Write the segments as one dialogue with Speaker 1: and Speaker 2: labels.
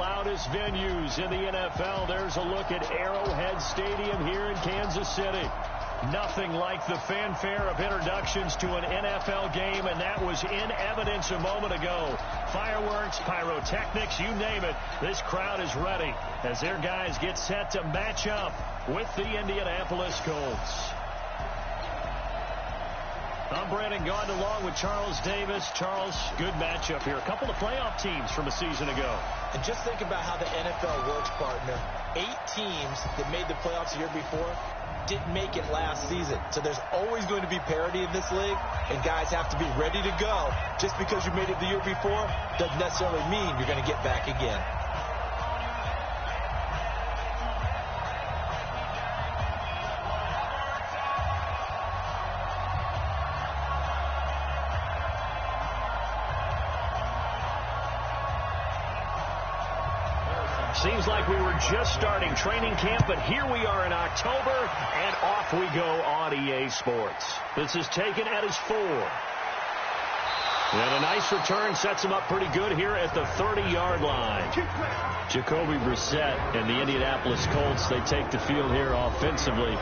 Speaker 1: loudest venues in the NFL. There's a look at Arrowhead Stadium here in Kansas City. Nothing like the fanfare of introductions to an NFL game, and that was in evidence a moment ago. Fireworks, pyrotechnics, you name it. This crowd is ready as their guys get set to match up with the Indianapolis Colts. I'm Brandon Gaudin along with Charles Davis. Charles, good matchup here. A couple of playoff teams from a season ago.
Speaker 2: And just think about how the NFL works, partner. 8 teams that made the playoffs the year before didn't make it last season. So there's always going to be parity in this league, and guys have to be ready to go. Just because you made it the year before doesn't necessarily mean you're going to get back again.
Speaker 1: Seems like we were just starting training camp, but here we are in October, and off we go on EA Sports. This is taken at his 4. And a nice return sets him up pretty good here at the 30-yard line. Jacoby Brissett and the Indianapolis Colts, they take the field here offensively.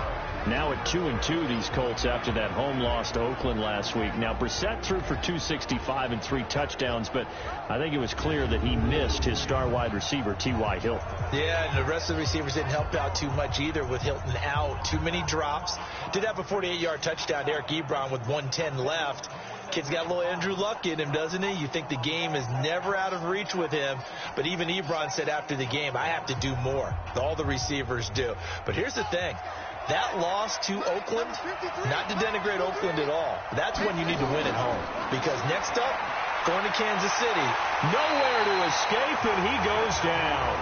Speaker 1: Now at 2-2, these Colts after that home loss to Oakland last week. Now, Brissett threw for 265 and 3 touchdowns, but I think it was clear that he missed his star wide receiver, T.Y. Hilton.
Speaker 2: Yeah, and the rest of the receivers didn't help out too much either with Hilton out. Too many drops. Did have a 48-yard touchdown to Eric Ebron with 1:10 left. Kid's got a little Andrew Luck in him, doesn't he? You think the game is never out of reach with him. But even Ebron said after the game, I have to do more. All the receivers do. But here's the thing. That loss to Oakland, not to denigrate Oakland at all. That's when you need to win at home. Because next up, going to Kansas City.
Speaker 1: Nowhere to escape, and he goes down.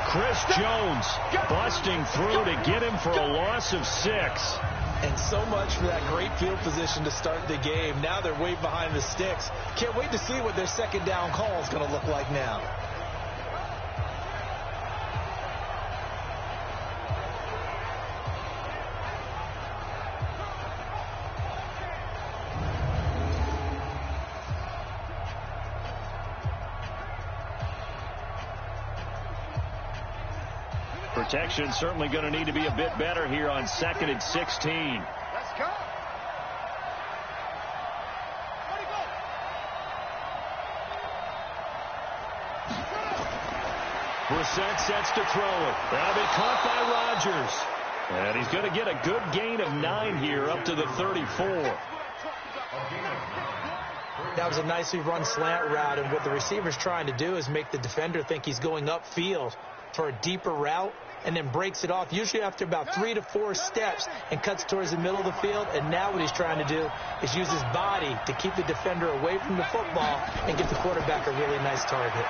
Speaker 1: Chris Jones busting through to get him for a loss of 6.
Speaker 2: And so much for that great field position to start the game. Now they're way behind the sticks. Can't wait to see what their second down call is going to look like now.
Speaker 1: Protection certainly going to need to be a bit better here on 2nd and 16.
Speaker 3: Let's go.
Speaker 1: Brissett sets to throw it. That'll be caught by Rodgers. And he's going to get a good gain of 9 here up to the 34.
Speaker 2: That was a nicely run slant route, and what the receiver's trying to do is make the defender think he's going upfield for a deeper route, and then breaks it off, usually after about 3 to 4 steps, and cuts towards the middle of the field. And now what he's trying to do is use his body to keep the defender away from the football and give the quarterback a really nice target.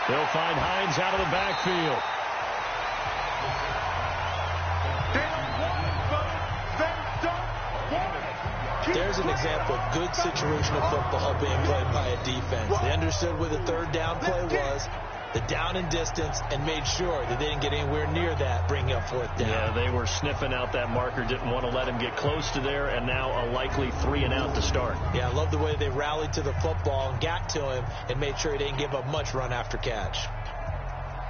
Speaker 1: They'll find Hines out of the backfield.
Speaker 2: There's an example of good situational football being played by a defense. They understood where the third down play was, the down and distance, and made sure that they didn't get anywhere near that, bringing up 4th down.
Speaker 1: Yeah, they were sniffing out that marker, didn't want to let him get close to there, and now a likely 3 and out to start.
Speaker 2: Yeah, I love the way they rallied to the football and got to him and made sure he didn't give up much run after catch.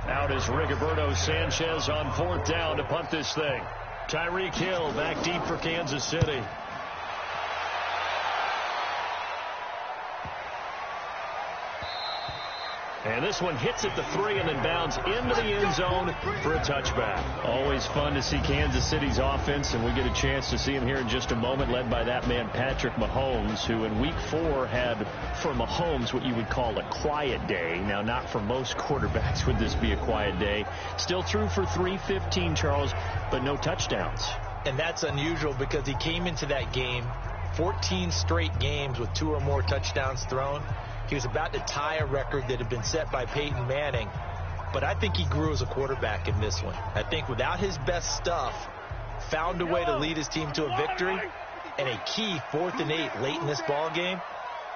Speaker 1: Out is Rigoberto Sanchez on 4th down to punt this thing. Tyreek Hill back deep for Kansas City. And this one hits at the 3 and then bounds into the end zone for a touchback. Always fun to see Kansas City's offense, and we get a chance to see him here in just a moment, led by that man Patrick Mahomes, who in Week 4 had, for Mahomes, what you would call a quiet day. Now, not for most quarterbacks would this be a quiet day. Still threw for 315, Charles, but no touchdowns.
Speaker 2: And that's unusual because he came into that game 14 straight games with 2 or more touchdowns thrown. He was about to tie a record that had been set by Peyton Manning. But I think he grew as a quarterback in this one. I think without his best stuff, found a way to lead his team to a victory, and a key 4th and 8 late in this ball game.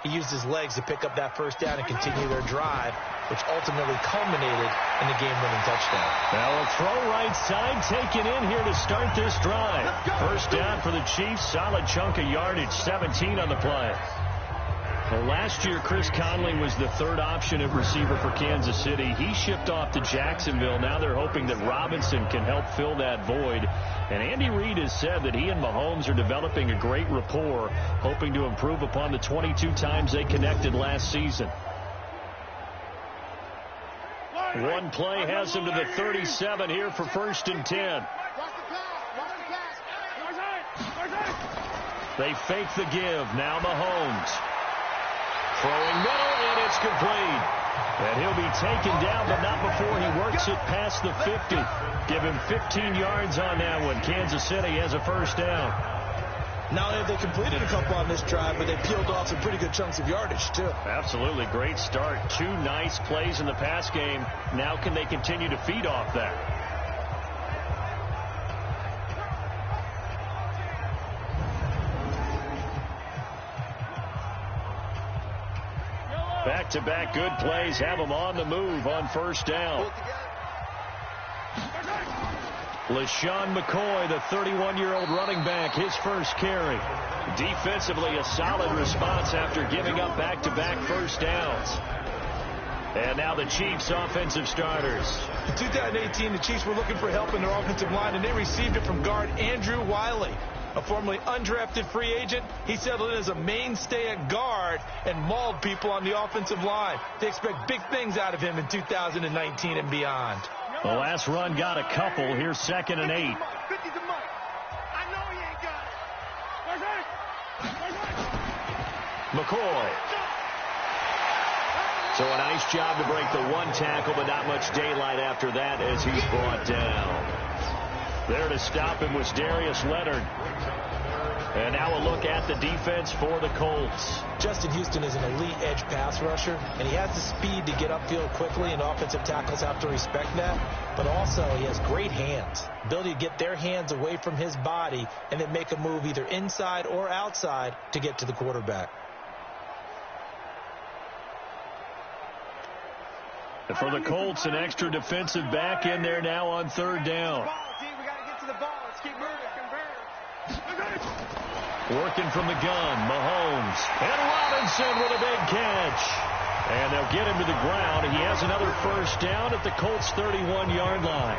Speaker 2: He used his legs to pick up that first down and continue their drive, which ultimately culminated in the game-winning touchdown.
Speaker 1: Now a throw right side taken in here to start this drive. First down for the Chiefs. Solid chunk of yardage, 17 on the play. Well, last year, Chris Conley was the third option at receiver for Kansas City. He shipped off to Jacksonville. Now they're hoping that Robinson can help fill that void. And Andy Reid has said that he and Mahomes are developing a great rapport, hoping to improve upon the 22 times they connected last season. One play has him to the 37 here for 1st and 10. They fake the give. Now Mahomes. Throwing middle, and it's complete. And he'll be taken down, but not before he works it past the 50. Give him 15 yards on that one. Kansas City has a 1st down.
Speaker 2: Not only have they completed a couple on this drive, but they peeled off some pretty good chunks of yardage, too.
Speaker 1: Absolutely. Great start. 2 nice plays in the pass game. Now can they continue to feed off that? Back-to-back good plays have them on the move on 1st down. LaShawn McCoy, the 31-year-old running back, his 1st carry. Defensively, a solid response after giving up back-to-back 1st downs. And now the Chiefs' offensive starters.
Speaker 2: In 2018, the Chiefs were looking for help in their offensive line, and they received it from guard Andrew Wiley. A formerly undrafted free agent, he settled in as a mainstay at guard and mauled people on the offensive line. They expect big things out of him in 2019 and beyond.
Speaker 1: The last run got a couple. Here's 2nd and 8. McCoy. So a nice job to break the 1 tackle, but not much daylight after that as he's brought down. There to stop him was Darius Leonard. And now a look at the defense for the Colts.
Speaker 2: Justin Houston is an elite edge pass rusher, and he has the speed to get upfield quickly, and offensive tackles have to respect that. But also, he has great hands, ability to get their hands away from his body and then make a move either inside or outside to get to the quarterback.
Speaker 1: And for the Colts, an extra defensive back in there now on 3rd down. Working from the gun, Mahomes. And Robinson with a big catch. And they'll get him to the ground. He has another 1st down at the Colts' 31-yard line.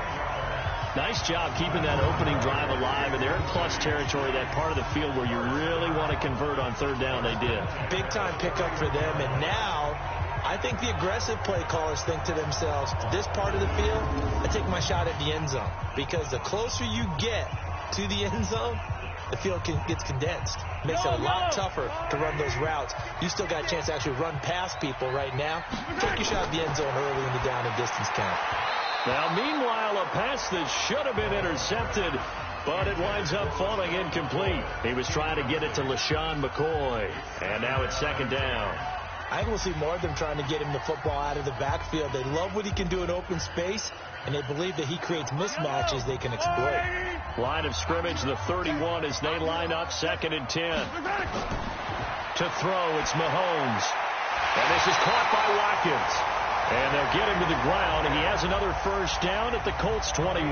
Speaker 1: Nice job keeping that opening drive alive. And they're in plus territory, that part of the field where you really want to convert on 3rd down. They did.
Speaker 2: Big-time pickup for them. And now I think the aggressive play callers think to themselves, this part of the field, I take my shot at the end zone. Because the closer you get to the end zone, the field gets condensed. Makes it a lot tougher to run those routes. You still got a chance to actually run past people right now. Take your shot at the end zone early in the down and distance count.
Speaker 1: Now, meanwhile, a pass that should have been intercepted, but it winds up falling incomplete. He was trying to get it to LaShawn McCoy, and now it's 2nd down.
Speaker 2: I think we'll see more of them trying to get him the football out of the backfield. They love what he can do in open space, and they believe that he creates mismatches they can exploit.
Speaker 1: Line of scrimmage, the 31 as they line up 2nd and 10. To throw, it's Mahomes. And this is caught by Watkins. And they'll get him to the ground, and he has another 1st down at the Colts' 21.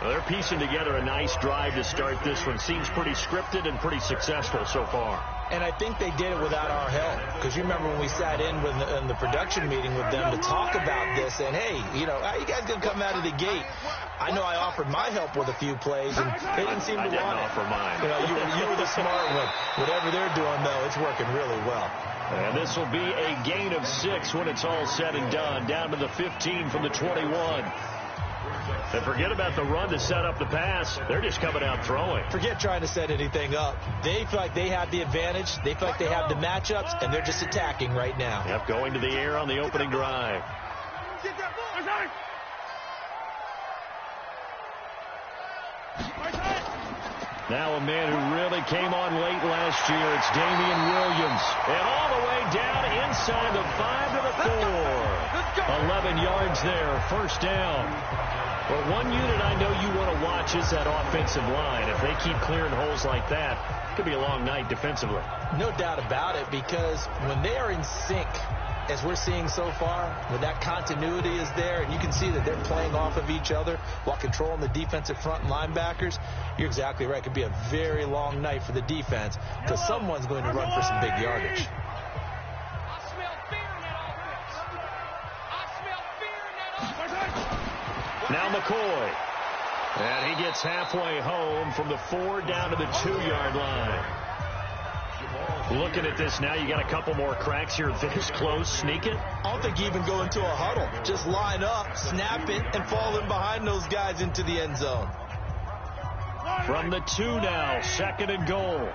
Speaker 1: Well, they're piecing together a nice drive to start this one. Seems pretty scripted and pretty successful so far.
Speaker 2: And I think they did it without our help. Because you remember when we sat in the production meeting with them to talk about this, and hey, you know, how you guys going to come out of the gate? I know I offered my help with a few plays, and they didn't seem to want it.
Speaker 1: I didn't offer mine.
Speaker 2: You know, you were the smart one. Whatever they're doing, though, it's working really well.
Speaker 1: And this will be a gain of 6 when it's all said and done. Down to the 15 from the 21. And forget about the run to set up the pass. They're just coming out throwing.
Speaker 2: Forget trying to set anything up. They feel like they have the advantage. They feel like they have the matchups, and they're just attacking right now.
Speaker 1: Yep, going to the air on the opening drive. Now a man who really came on late last year. It's Damian Williams. And all the way down inside the 5 to the 4. 11 yards there. 1st down. Well, one unit I know you want to watch is that offensive line. If they keep clearing holes like that, it could be a long night defensively.
Speaker 2: No doubt about it, because when they are in sync, as we're seeing so far, when that continuity is there and you can see that they're playing off of each other while controlling the defensive front and linebackers, you're exactly right. It could be a very long night for the defense because someone's going to run for some big yardage.
Speaker 1: Now McCoy. And he gets halfway home from the 4 down to the 2-yard line. Looking at this now, you got a couple more cracks here this close. Sneak it.
Speaker 2: I don't think you even go into a huddle. Just line up, snap it, and fall in behind those guys into the end zone.
Speaker 1: From the 2 now, 2nd and goal.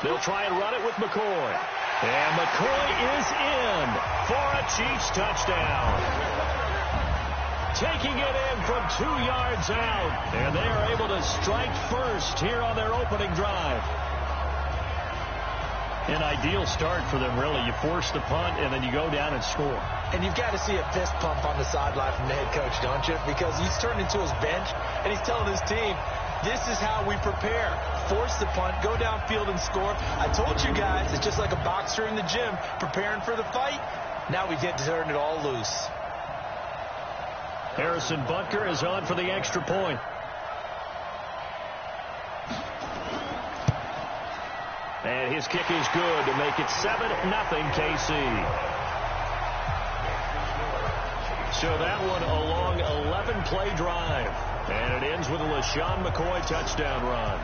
Speaker 1: They'll try and run it with McCoy. And McCoy is in for a Chiefs touchdown. Taking it in from 2 yards out. And they are able to strike first here on their opening drive. An ideal start for them, really. You force the punt, and then you go down and score.
Speaker 2: And you've got to see a fist pump on the sideline from the head coach, don't you? Because he's turned into his bench, and he's telling his team, this is how we prepare. Force the punt, go downfield and score. I told you guys, it's just like a boxer in the gym preparing for the fight. Now we get to turn it all loose.
Speaker 1: Harrison Butker is on for the extra point. And his kick is good to make it 7-0 KC. So that one a long 11-play drive. And it ends with a LaShawn McCoy touchdown run.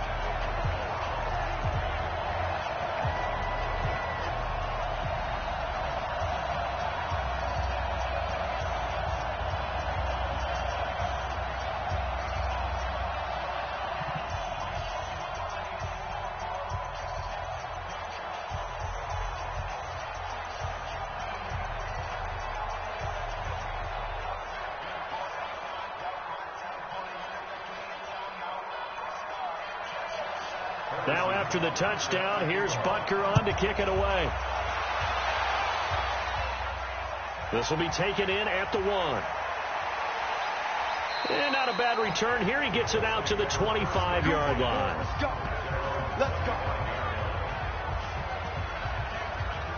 Speaker 1: Now after the touchdown, here's Butker on to kick it away. This will be taken in at the 1. And not a bad return here. He gets it out to the 25-yard line.
Speaker 3: Let's go. Let's go.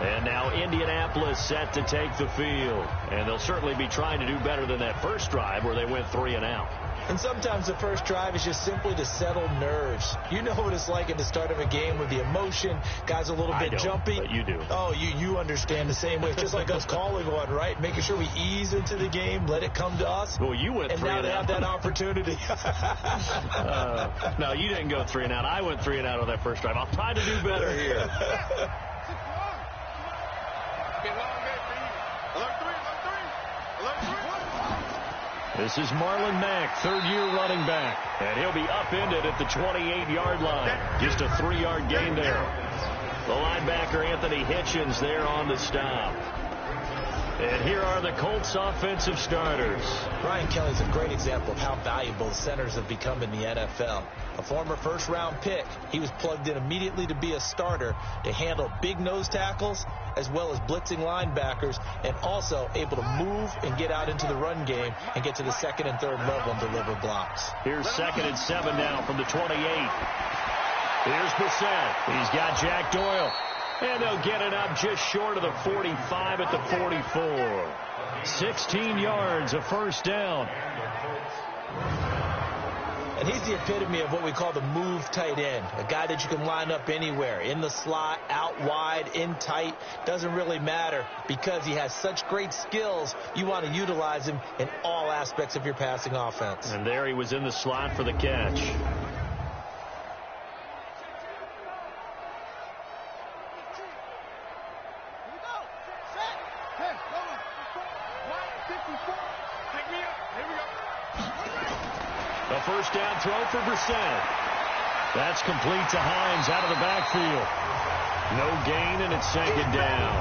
Speaker 1: And now Indianapolis set to take the field. And they'll certainly be trying to do better than that first drive where they went 3 and out.
Speaker 2: And sometimes the first drive is just simply to settle nerves. You know what it's like at the start of a game with the emotion. Guys a little bit jumpy.
Speaker 1: But you do.
Speaker 2: Oh, you understand the same way. Just like us calling one, right? Making sure we ease into the game, let it come to us.
Speaker 1: Well, you went 3 and out.
Speaker 2: And now they have that opportunity.
Speaker 1: No, you didn't go 3 and out. I went 3 and out on that first drive. I'll try to do better here. This is Marlon Mack, third-year running back. And he'll be upended at the 28-yard line. Just a 3-yard gain there. The linebacker, Anthony Hitchens, there on the stop. And here are the Colts offensive starters.
Speaker 2: Brian Kelly's a great example of how valuable centers have become in the NFL. A former first-round pick, he was plugged in immediately to be a starter to handle big nose tackles as well as blitzing linebackers, and also able to move and get out into the run game and get to the 2nd and 3rd level and deliver blocks.
Speaker 1: Here's 2nd and 7 now from the 28. Here's Bissett. He's got Jack Doyle. And they'll get it up just short of the 45 at the 44. 16 yards, a first down.
Speaker 2: And he's the epitome of what we call the move tight end. A guy that you can line up anywhere. In the slot, out wide, in tight. Doesn't really matter because he has such great skills. You want to utilize him in all aspects of your passing offense.
Speaker 1: And there he was in the slot for the catch. A first down throw for Brissett. That's complete to Hines out of the backfield. No gain, and it's 2nd down.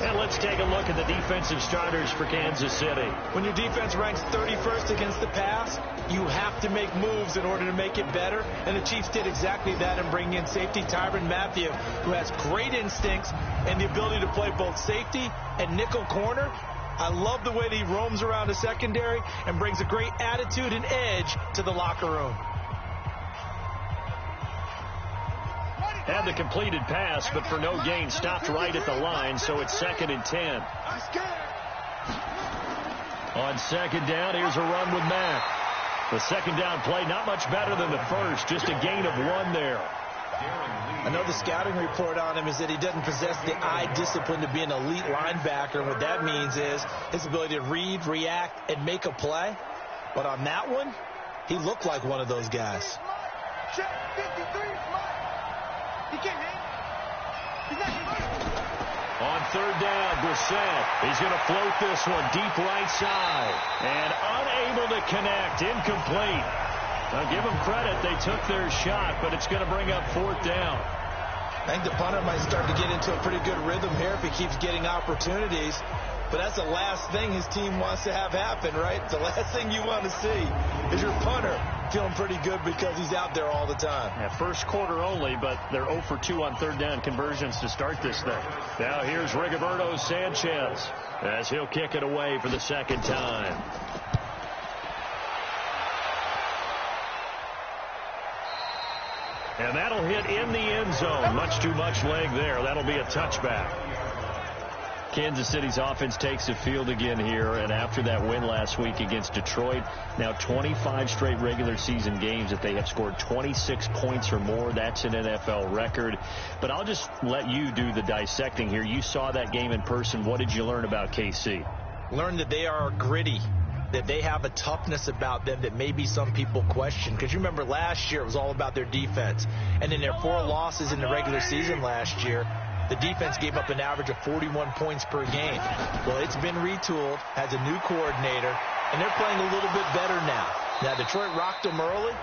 Speaker 1: And let's take a look at the defensive starters for Kansas City.
Speaker 2: When your defense ranks 31st against the pass, you have to make moves in order to make it better. And the Chiefs did exactly that in bringing in safety Tyrann Mathieu, who has great instincts and the ability to play both safety and nickel corner. I love the way that he roams around the secondary and brings a great attitude and edge to the locker room.
Speaker 1: Had the completed pass, but for no gain, stopped right at the line, so it's 2nd and 10. On 2nd down, here's a run with Mack. The 2nd down play, not much better than the first, just a gain of 1 there.
Speaker 2: I know the scouting report on him is that he doesn't possess the eye discipline to be an elite linebacker. What that means is his ability to read, react, and make a play. But on that one, he looked like one of those guys.
Speaker 1: On 3rd down, Brissett. He's going to float this one deep right side. And unable to connect. Incomplete. Now, give them credit. They took their shot, but it's going to bring up 4th down.
Speaker 2: I think the punter might start to get into a pretty good rhythm here if he keeps getting opportunities. But that's the last thing his team wants to have happen, right? The last thing you want to see is your punter feeling pretty good because he's out there all the time.
Speaker 1: Yeah, first quarter only, but they're 0 for 2 on 3rd down conversions to start this thing. Now here's Rigoberto Sanchez as he'll kick it away for the 2nd time. And that'll hit in the end zone. Much too much leg there. That'll be a touchback. Kansas City's offense takes the field again here, and after that win last week against Detroit, now 25 straight regular season games that they have scored 26 points or more. That's an NFL record. But I'll just let you do the dissecting here. You saw that game in person. What did you learn about KC?
Speaker 2: Learned that they are gritty, that they have a toughness about them that maybe some people question. Because you remember last year it was all about their defense. And in their 4 losses in the regular season last year, the defense gave up an average of 41 points per game. Well, it's been retooled, has a new coordinator, and they're playing a little bit better now. Now, Detroit rocked them early,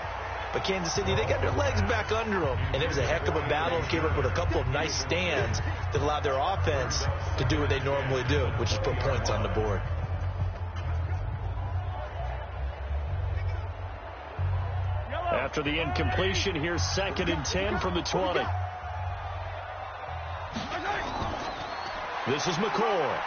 Speaker 2: but Kansas City, they got their legs back under them, and it was a heck of a battle and came up with a couple of nice stands that allowed their offense to do what they normally do, which is put points on the board.
Speaker 1: After the incompletion, here's 2nd and 10 from the 20. This is McCoy.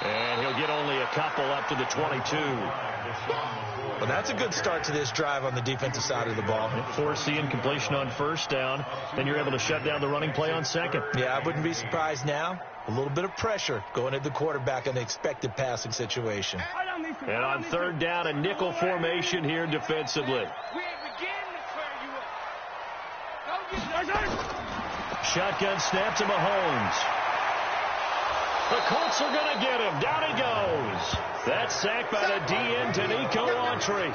Speaker 1: And he'll get only a couple up to the 22.
Speaker 2: Well, that's a good start to this drive on the defensive side of the ball.
Speaker 1: Force the incompletion on 1st down. Then you're able to shut down the running play on 2nd.
Speaker 2: Yeah, I wouldn't be surprised now. A little bit of pressure going at the quarterback in the expected passing situation.
Speaker 1: And on 3rd down, a nickel formation here defensively. Shotgun snap to Mahomes. The Colts are going to get him. Down he goes. That's sacked by the DN, Danico Autry.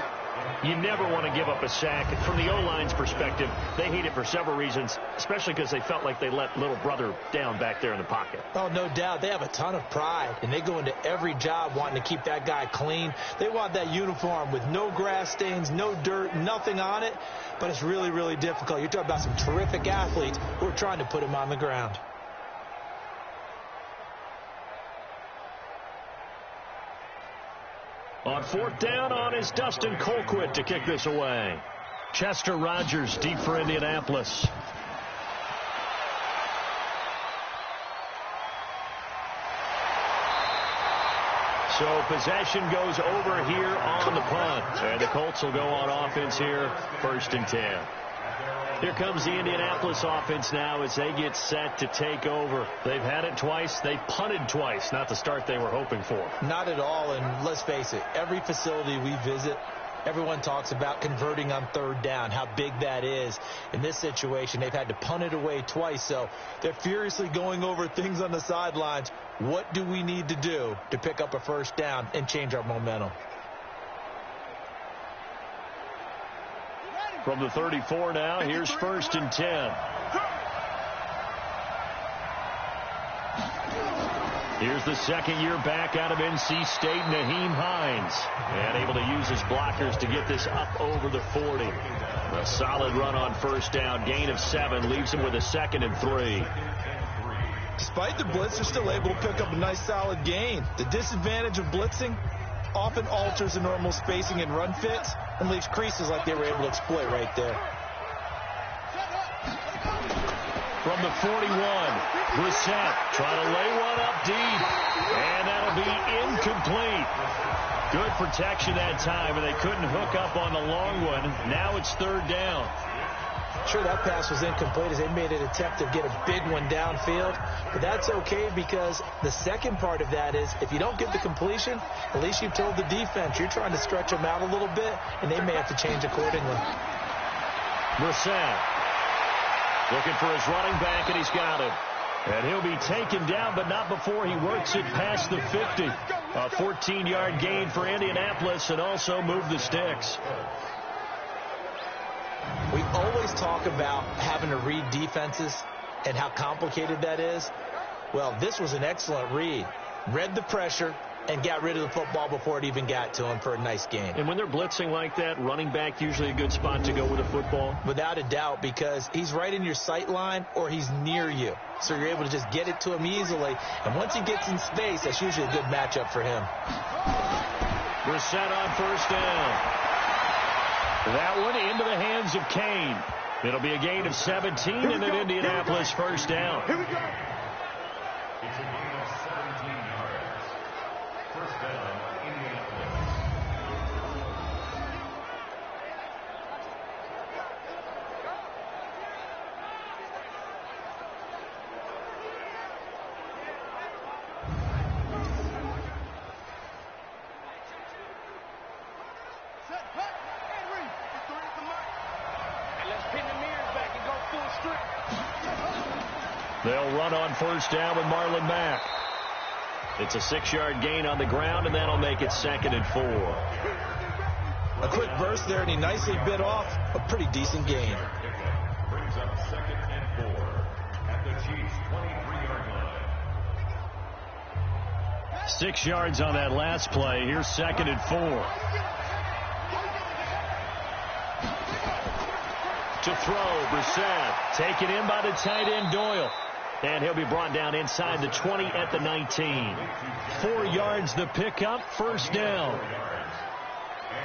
Speaker 1: You never want to give up a sack. From the O-line's perspective, they hate it for several reasons, especially because they felt like they let little brother down back there in the pocket.
Speaker 2: Oh, no doubt. They have a ton of pride, and they go into every job wanting to keep that guy clean. They want that uniform with no grass stains, no dirt, nothing on it, but it's really, really difficult. You're talking about some terrific athletes who are trying to put him on the ground.
Speaker 1: On 4th down, on is Dustin Colquitt to kick this away. Chester Rogers deep for Indianapolis. So possession goes over here on the punt. And the Colts will go on offense here, 1st and 10. Here comes the Indianapolis offense now as they get set to take over. They've had it twice. They punted twice. Not the start they were hoping for.
Speaker 2: Not at all, and let's face it, every facility we visit, everyone talks about converting on 3rd down, how big that is. In this situation, they've had to punt it away twice, so they're furiously going over things on the sidelines. What do we need to do to pick up a 1st down and change our momentum?
Speaker 1: From the 34 now, here's 1st and 10. Here's the 2nd-year back out of NC State, Nyheim Hines. And able to use his blockers to get this up over the 40. A solid run on 1st down. Gain of 7 leaves him with a 2nd and 3.
Speaker 2: Despite the blitz, they're still able to pick up a nice solid gain. The disadvantage of blitzing often alters the normal spacing and run fits and leaves creases like they were able to exploit right there.
Speaker 1: From the 41, Brissett trying to lay one up deep, and that'll be incomplete. Good protection that time, and they couldn't hook up on the long one. Now it's 3rd down.
Speaker 2: Sure, that pass was incomplete as they made an attempt to get a big one downfield. But that's okay because the second part of that is if you don't get the completion, at least you've told the defense you're trying to stretch them out a little bit, and they may have to change accordingly.
Speaker 1: Brissett looking for his running back, and he's got him. And he'll be taken down, but not before he works it past the 50. A 14-yard gain for Indianapolis and also move the sticks.
Speaker 2: We always talk about having to read defenses and how complicated that is. Well, this was an excellent read. Read the pressure and got rid of the football before it even got to him for a nice gain.
Speaker 1: And when they're blitzing like that, running back usually a good spot to go with a football?
Speaker 2: Without a doubt, because he's right in your sight line or he's near you. So you're able to just get it to him easily. And once he gets in space, that's usually a good matchup for him.
Speaker 1: Brissett on first down. That one into the hands of Kane. It'll be a gain of 17 and an Indianapolis first down.
Speaker 3: Here we go.
Speaker 4: It's a gain of 17 yards. First down, Indianapolis.
Speaker 3: Set, hut, and read. It's three at the mark. And let's pin the mirrors back and go full strength.
Speaker 1: They'll run on first down with Marlon Mack. It's a 6-yard gain on the ground, and that'll make it 2nd and 4.
Speaker 2: A quick burst there, and he nicely bit off a pretty decent gain.
Speaker 4: Brings up 2nd and 4 at the Chiefs' 23-yard line.
Speaker 1: 6 yards on that last play. Here's 2nd and 4. To throw, Brissett taken in by the tight end Doyle. And he'll be brought down inside the 20 at the 19. 4 yards the pickup, first down.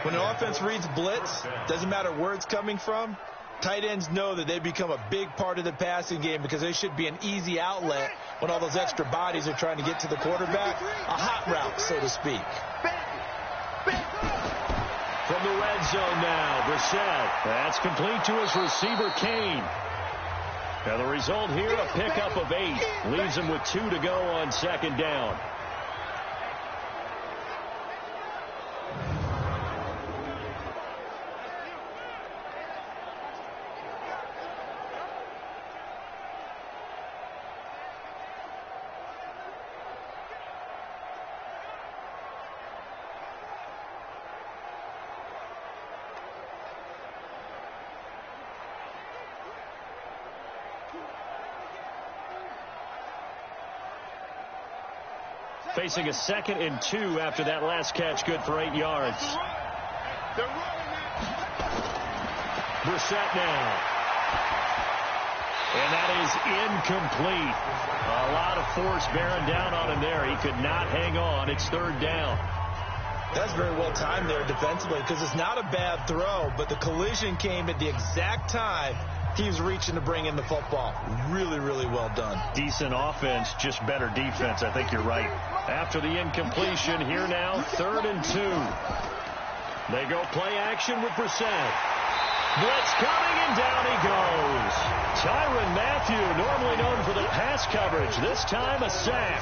Speaker 2: When an offense reads blitz, doesn't matter where it's coming from, tight ends know that they become a big part of the passing game because they should be an easy outlet when all those extra bodies are trying to get to the quarterback. A hot route, so to speak.
Speaker 1: From the red zone now, Brissett. That's complete to his receiver, Kane. Now the result here, a pickup of 8. Leaves him with 2 to go on 2nd down. Facing a 2nd and 2 after that last catch, good for 8 yards. Brissett now. And that is incomplete. A lot of force bearing down on him there. He could not hang on. It's 3rd down.
Speaker 2: That's very well timed there defensively because it's not a bad throw, but the collision came at the exact time he was reaching to bring in the football. Really, really well done.
Speaker 1: Decent offense, just better defense. I think you're right. After the incompletion, here now, 3rd and 2. They go play action with Brissett. Blitz coming, and down he goes. Tyrann Mathieu, normally known for the pass coverage, this time a sack.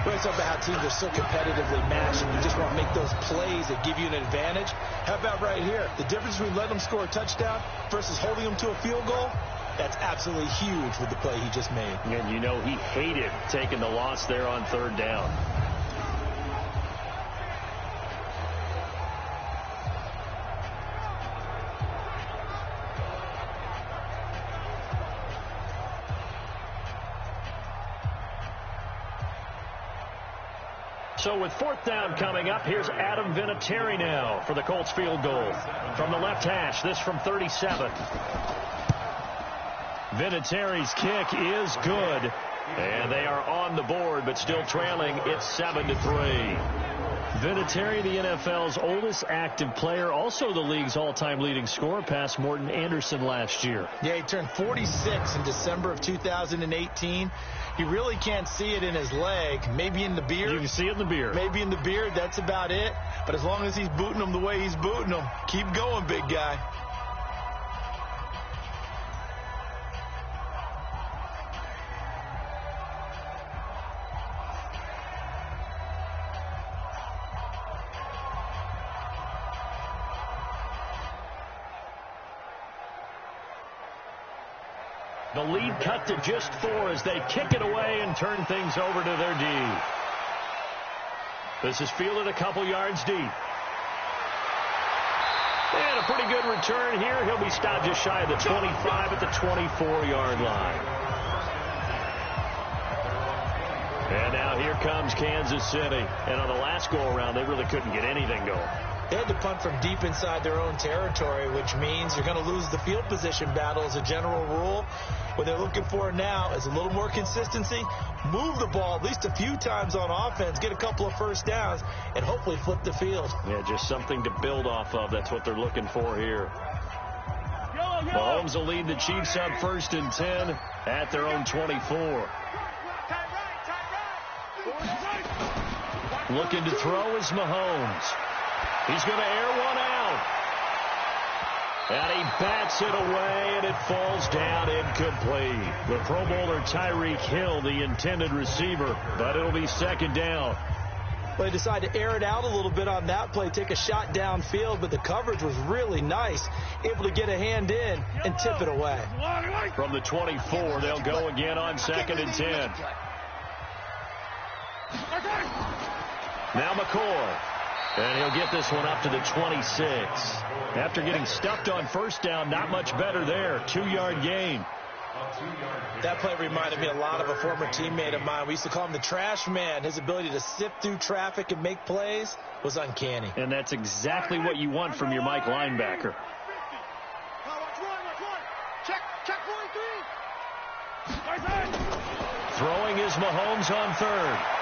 Speaker 2: We're talking about how teams are so competitively matched, and you just want to make those plays that give you an advantage. How about right here? The difference between letting them score a touchdown versus holding them to a field goal, that's absolutely huge with the play he just made.
Speaker 1: And you know he hated taking the loss there on 3rd down. So with 4th down coming up, here's Adam Vinatieri now for the Colts field goal. From the left hash, this from 37. Vinatieri's kick is good. And they are on the board, but still trailing. It's 7-3. Vinatieri, the NFL's oldest active player, also the league's all-time leading scorer, past Morton Anderson last year.
Speaker 2: Yeah, he turned 46 in December of 2018. You really can't see it in his leg. Maybe in the beard.
Speaker 1: You can see it in the beard.
Speaker 2: Maybe in the beard. That's about it. But as long as he's booting them the way he's booting them, keep going, big guy.
Speaker 1: The lead cut to just 4 as they kick it away and turn things over to their D. This is fielded a couple yards deep. And a pretty good return here. He'll be stopped just shy of the 25 at the 24-yard line. And now here comes Kansas City. And on the last go-around, they really couldn't get anything going.
Speaker 2: They had to punt from deep inside their own territory, which means you're going to lose the field position battle as a general rule. What they're looking for now is a little more consistency, move the ball at least a few times on offense, get a couple of first downs, and hopefully flip the field.
Speaker 1: Yeah, just something to build off of. That's what they're looking for here. Mahomes will lead the Chiefs up 1st and 10 at their own 24. Looking to throw is Mahomes. He's going to air one out. And he bats it away, and it falls down incomplete. The Pro Bowler Tyreek Hill, the intended receiver, but it'll be 2nd down.
Speaker 2: They decided to air it out a little bit on that play, take a shot downfield, but the coverage was really nice, able to get a hand in and tip it away.
Speaker 1: From the 24, they'll go again on 2nd and 10. Now McCoy. And he'll get this one up to the 26. After getting stuffed on 1st down, not much better there. 2-yard gain.
Speaker 2: That play reminded me a lot of a former teammate of mine. We used to call him the trash man. His ability to sift through traffic and make plays was uncanny.
Speaker 1: And that's exactly what you want from your Mike linebacker. Throwing is Mahomes on 3rd.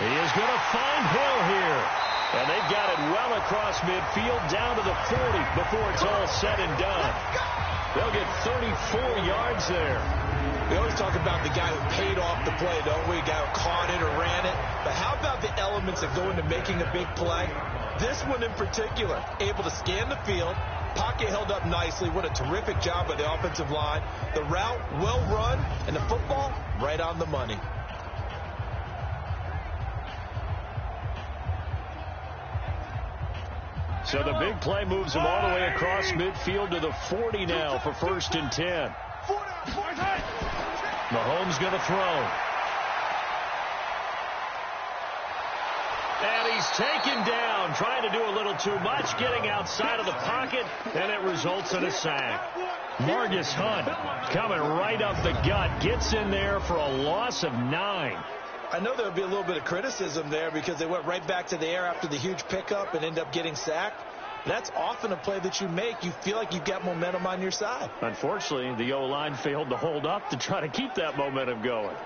Speaker 1: He is going to find Hill here. And they've got it well across midfield down to the 40 before it's all said and done. They'll get 34 yards there.
Speaker 2: We always talk about the guy who paid off the play, don't we? The guy who caught it or ran it. But how about the elements that go into making a big play? This one in particular, able to scan the field. Pocket held up nicely. What a terrific job by the offensive line. The route, well run, and the football, right on the money.
Speaker 1: So the big play moves him all the way across midfield to the 40 now for 1st and 10. Mahomes going to throw. And he's taken down, trying to do a little too much, getting outside of the pocket, and it results in a sack. Margus Hunt coming right up the gut, gets in there for a loss of 9.
Speaker 2: I know there would be a little bit of criticism there because they went right back to the air after the huge pickup and end up getting sacked. That's often a play that you make. You feel like you've got momentum on your side.
Speaker 1: Unfortunately, the O-line failed to hold up to try to keep that momentum going.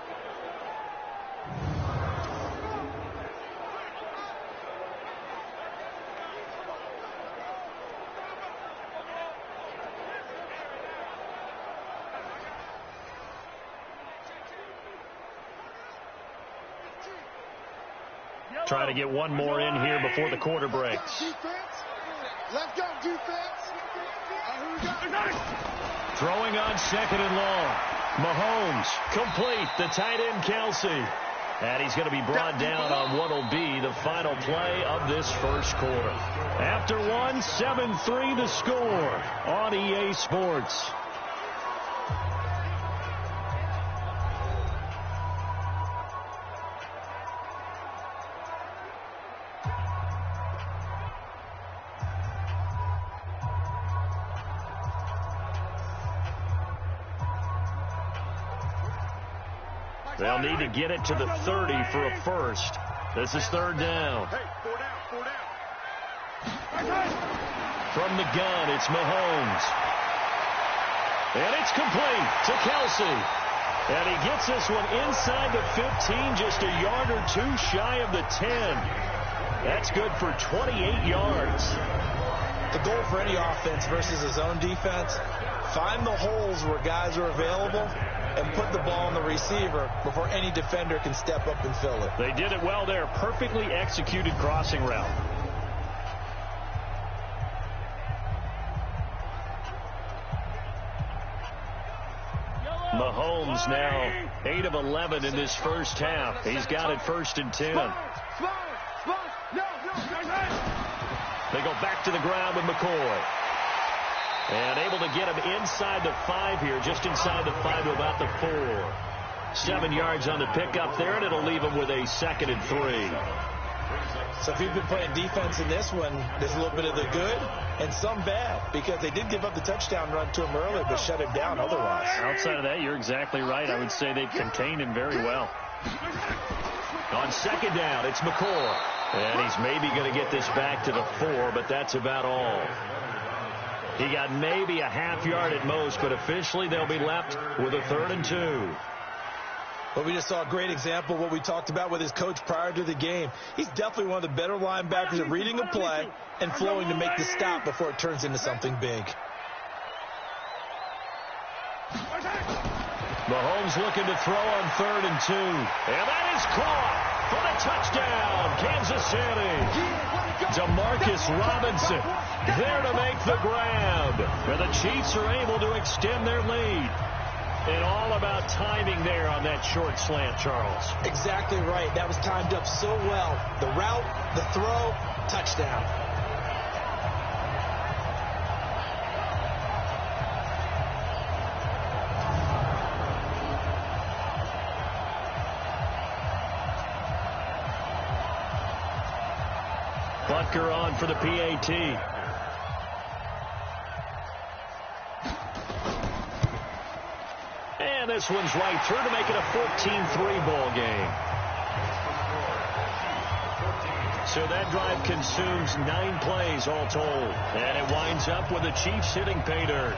Speaker 1: Trying to get one more in here before the quarter breaks.
Speaker 3: Let's go, defense.
Speaker 1: Throwing on 2nd and long. Mahomes complete. The tight end Kelsey. And he's going to be brought down on what will be the final play of this 1st quarter. After 1, 7-3 the score on EA Sports. They'll need to get it to the 30 for a 1st. This is 3rd down.
Speaker 3: Hey, 4 down.
Speaker 1: From the gun, it's Mahomes. And it's complete to Kelsey. And he gets this one inside the 15, just a yard or 2 shy of the 10. That's good for 28 yards.
Speaker 2: The goal for any offense versus his own defense, find the holes where guys are available and put the ball on the receiver before any defender can step up and fill it.
Speaker 1: They did it well there. Perfectly executed crossing route. Mahomes now 8 of 11 in this 1st half. He's got it 1st and 10. They go back to the ground with McCoy. And able to get him inside the 5 here, just inside the 5 to about the 4. 7 yards on the pickup there, and it'll leave him with a 2nd and 3.
Speaker 2: So if you've been playing defense in this one, there's a little bit of the good and some bad, because they did give up the touchdown run to him earlier, but shut him down otherwise.
Speaker 1: Outside of that, you're exactly right. I would say they've contained him very well. On 2nd down, it's McCoy. And he's maybe going to get this back to the 4, but that's about all. He got maybe a half yard at most, but officially they'll be left with a 3rd and 2.
Speaker 2: But we just saw a great example of what we talked about with his coach prior to the game. He's definitely one of the better linebackers at reading a play and flowing to make the stop before it turns into something big.
Speaker 1: Mahomes looking to throw on 3rd and 2. And that is caught for the touchdown, Kansas City. Demarcus Robinson there to make the grab. And the Chiefs are able to extend their lead. And all about timing there on that short slant, Charles.
Speaker 2: Exactly right. That was timed up so well. The route, the throw, touchdown.
Speaker 1: Butker on for the PAT. And this one's right through to make it a 14-3 ball game. So that drive consumes 9 plays all told. And it winds up with the Chiefs hitting pay dirt.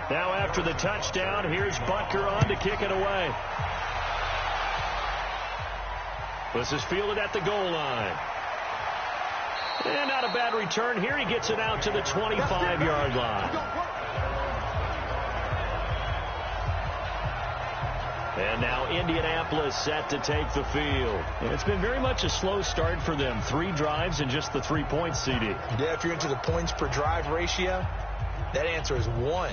Speaker 1: Now after the touchdown, here's Butker on to kick it away. This is fielded at the goal line. And not a bad return here. He gets it out to the 25-yard line. And now Indianapolis set to take the field. And it's been very much a slow start for them. 3 drives and just the 3 points, CD.
Speaker 2: Yeah, if you're into the points per drive ratio, that answer is 1.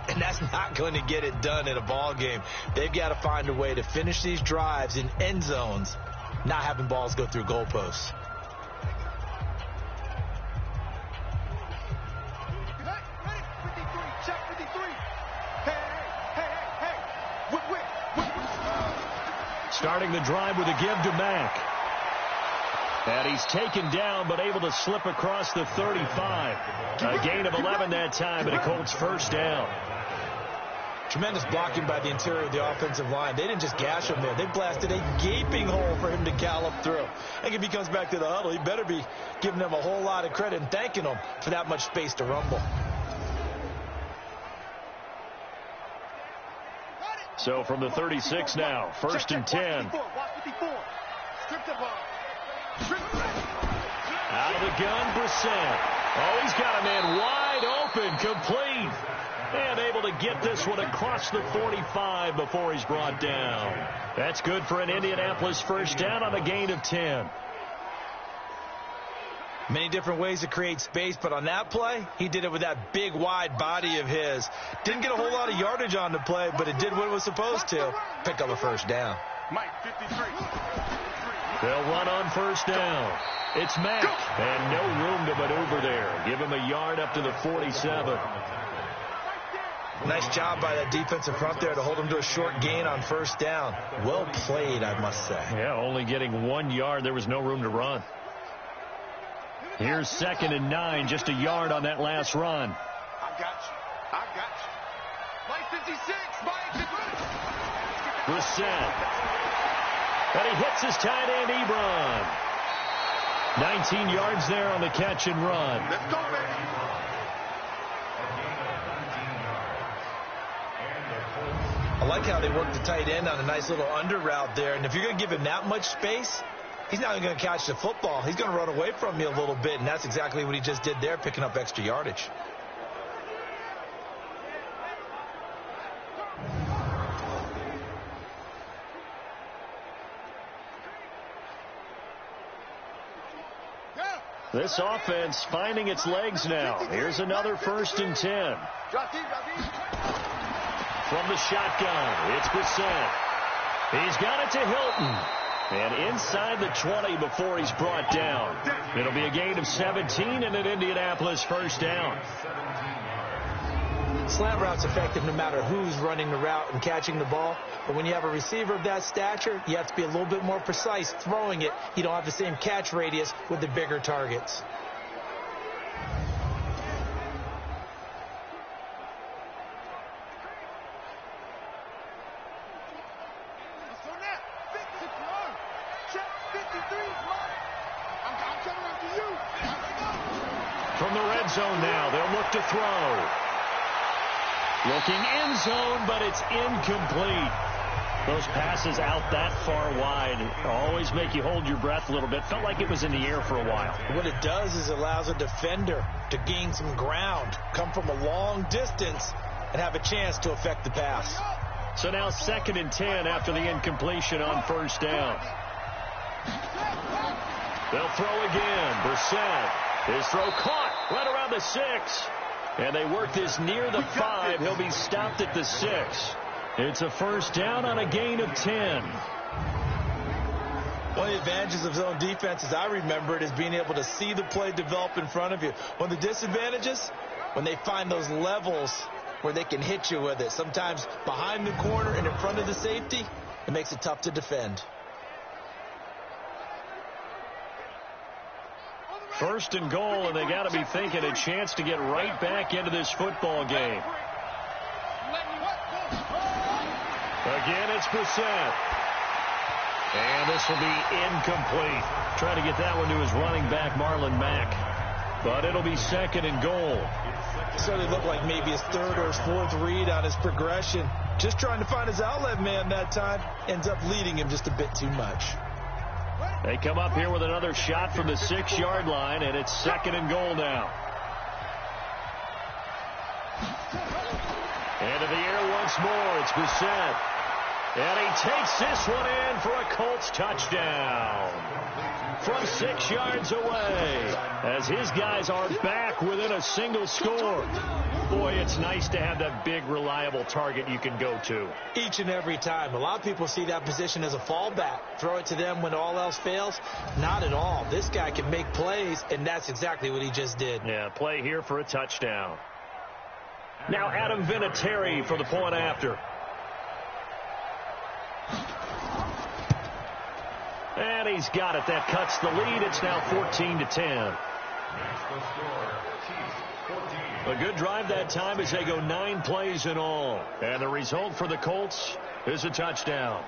Speaker 2: And that's not going to get it done in a ball game. They've got to find a way to finish these drives in end zones, not having balls go through goalposts.
Speaker 1: Starting the drive with a give to Mack. And he's taken down, but able to slip across the 35. A gain of 11 that time, and a Colts first down.
Speaker 2: Tremendous blocking by the interior of the offensive line. They didn't just gash him there. They blasted a gaping hole for him to gallop through. I think if he comes back to the huddle, he better be giving them a whole lot of credit and thanking them for that much space to rumble.
Speaker 1: So from the 36 now, 1st and 10. Out of the gun, Brissett. Oh, he's got a man wide open, complete. And able to get this one across the 45 before he's brought down. That's good for an Indianapolis first down on a gain of 10.
Speaker 2: Many different ways to create space, but on that play, he did it with that big, wide body of his. Didn't get a whole lot of yardage on the play, but it did what it was supposed to. Pick up a first down.
Speaker 3: Mike, 53.
Speaker 1: They'll run on first down. It's Mack, and no room to maneuver there. Give him a yard up to the 47.
Speaker 2: Nice job by that defensive front there to hold him to a short gain on first down. Well played, I must say.
Speaker 1: Yeah, only getting 1 yard. There was no room to run. Here's 2nd and 9, just a yard on that last run.
Speaker 3: I got you. Mike, 56. Mike,
Speaker 1: Brissett. And he hits his tight end, Ebron. 19 yards there on the catch and run.
Speaker 3: Let's go, baby.
Speaker 2: I like how they work the tight end on a nice little under route there. And if you're going to give him that much space, he's not even going to catch the football. He's going to run away from you a little bit, and that's exactly what he just did there, picking up extra yardage.
Speaker 1: This offense finding its legs now. Here's another 1st and 10. From the shotgun, it's Brissett. He's got it to Hilton. And inside the 20 before he's brought down. It'll be a gain of 17 and an Indianapolis 1st down.
Speaker 2: Slant route's effective no matter who's running the route and catching the ball. But when you have a receiver of that stature, you have to be a little bit more precise throwing it. You don't have the same catch radius with the bigger targets.
Speaker 1: From the red zone now, they'll look to throw. Looking end zone, but it's incomplete. Those passes out that far wide always make you hold your breath a little bit. Felt like it was in the air for a while.
Speaker 2: What it does is it allows a defender to gain some ground, come from a long distance, and have a chance to affect the pass.
Speaker 1: So now 2nd and 10 after the incompletion on 1st down. They'll throw again. Brissett. His throw caught right around the 6. And they work this near the 5. He'll be stopped at the 6. It's a 1st down on a gain of 10.
Speaker 2: One of the advantages of zone defense, as I remember it, is being able to see the play develop in front of you. One of the disadvantages, when they find those levels where they can hit you with it, sometimes behind the corner and in front of the safety, it makes it tough to defend.
Speaker 1: 1st and goal, and they got to be thinking a chance to get right back into this football game. Again, it's Brissett. And this will be incomplete. Trying to get that one to his running back, Marlon Mack. But it'll be 2nd and goal.
Speaker 2: It certainly looked like maybe his 3rd or his 4th read on his progression. Just trying to find his outlet man that time. Ends up leading him just a bit too much.
Speaker 1: They come up here with another shot from the 6-yard line, and it's 2nd and goal now. Into the air once more. It's Brissett. And he takes this one in for a Colts touchdown. From 6 yards away. As his guys are back within a single score. Boy, it's nice to have that big, reliable target you can go to.
Speaker 2: Each and every time. A lot of people see that position as a fallback. Throw it to them when all else fails. Not at all. This guy can make plays, and that's exactly what he just did.
Speaker 1: Yeah, play here for a touchdown. Now Adam Vinatieri for the point after. And he's got it. That cuts the lead. It's now 14-10. A good drive that time as they go 9 plays in all. And the result for the Colts is a touchdown.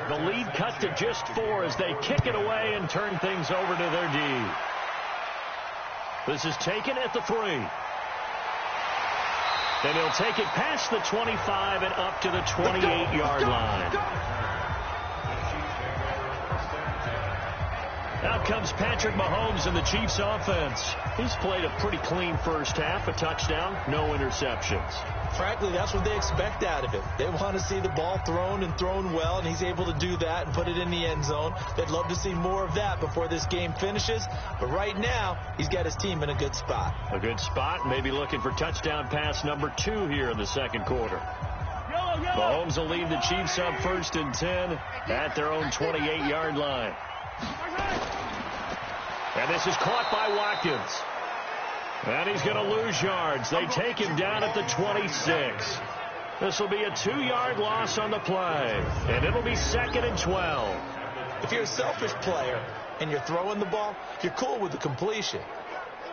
Speaker 1: The lead cut to just 4 as they kick it away and turn things over to their D. This is taken at the 3. Then he'll take it past the 25 and up to the 28-yard line. Out comes Patrick Mahomes and the Chiefs offense. He's played a pretty clean first half, a touchdown, no interceptions.
Speaker 2: Frankly, that's what they expect out of him. They want to see the ball thrown and thrown well, and he's able to do that and put it in the end zone. They'd love to see more of that before this game finishes. But right now, he's got his team in a good spot.
Speaker 1: A good spot, maybe looking for touchdown pass number 2 here in the second quarter. Mahomes will lead the Chiefs up 1st and 10 at their own 28-yard line. And this is caught by Watkins. And he's going to lose yards. They take him down at the 26. This will be a 2-yard loss on the play. And it'll be 2nd and 12.
Speaker 2: If you're a selfish player and you're throwing the ball, you're cool with the completion.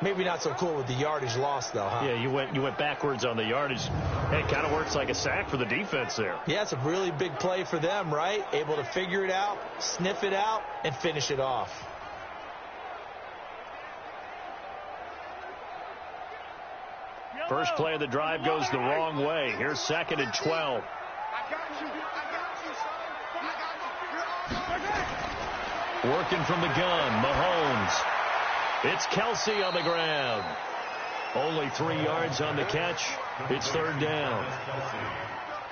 Speaker 2: Maybe not so cool with the yardage loss, though, huh?
Speaker 1: Yeah, you went backwards on the yardage. Hey, it kind of works like a sack for the defense there.
Speaker 2: Yeah, it's a really big play for them, right? Able to figure it out, sniff it out, and finish it off.
Speaker 1: First play of the drive goes the wrong way. Here's 2nd and 12. Working from the gun, Mahomes. It's Kelsey on the ground. Only 3 yards on the catch. It's 3rd down.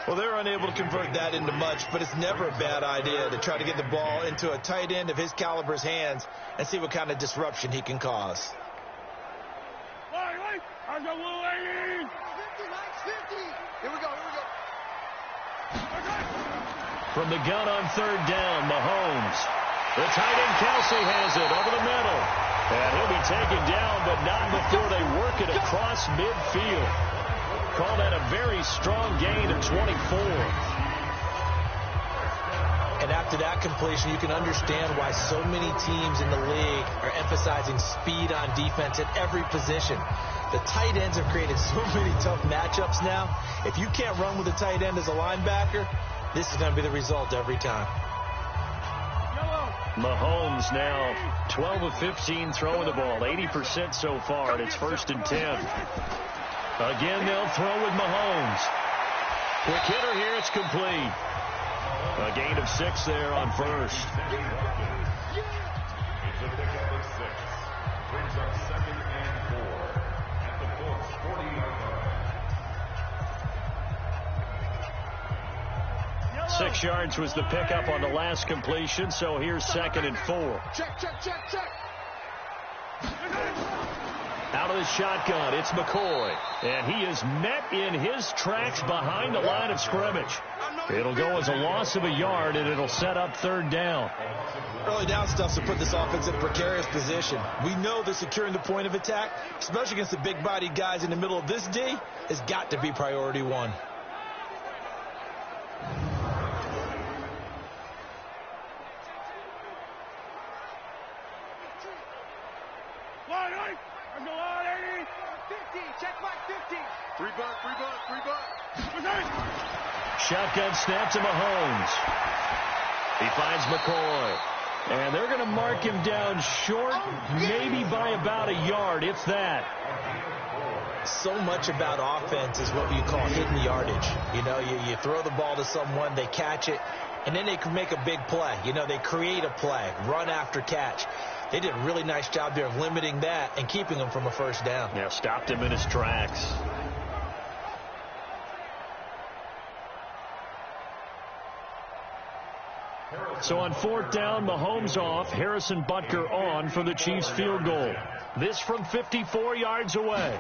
Speaker 2: Well, they're unable to convert that into much, but it's never a bad idea to try to get the ball into a tight end of his caliber's hands and see what kind of disruption he can cause.
Speaker 3: Here we go.
Speaker 1: From the gun on 3rd down, Mahomes. The tight end Kelsey has it over the middle. And he'll be taken down, but not before they work it across midfield. Call that a very strong gain of 24.
Speaker 2: And after that completion, you can understand why so many teams in the league are emphasizing speed on defense at every position. The tight ends have created so many tough matchups now. If you can't run with a tight end as a linebacker, this is going to be the result every time.
Speaker 1: Mahomes now 12 of 15 throwing the ball, 80% so far, and it's 1st and 10. Again, they'll throw with Mahomes. Quick hitter here, it's complete. A gain of 6 there on 1st.
Speaker 4: It's a pickup of 6. Brings up 2nd and 4 at the Colts 40-yard line.
Speaker 1: 6 yards was the pickup on the last completion, so here's 2nd and 4.
Speaker 3: Check.
Speaker 1: Out of the shotgun, it's McCoy. And he is met in his tracks behind the line of scrimmage. It'll go as a loss of a yard, and it'll set up 3rd down.
Speaker 2: Early down stuff to put this offense in a precarious position. We know that securing the point of attack, especially against the big-bodied guys in the middle of this D, has got to be priority 1.
Speaker 1: Shotgun snap to Mahomes. He finds McCoy. And they're going to mark him down short, maybe by about a yard, if that.
Speaker 2: So much about offense is what you call hidden yardage. You know, you throw the ball to someone, they catch it, and then they can make a big play. You know, they create a play, run after catch. They did a really nice job there of limiting that and keeping him from a 1st down.
Speaker 1: Yeah, stopped him in his tracks. So on 4th down, Mahomes off, Harrison Butker on for the Chiefs field goal. This from 54 yards away.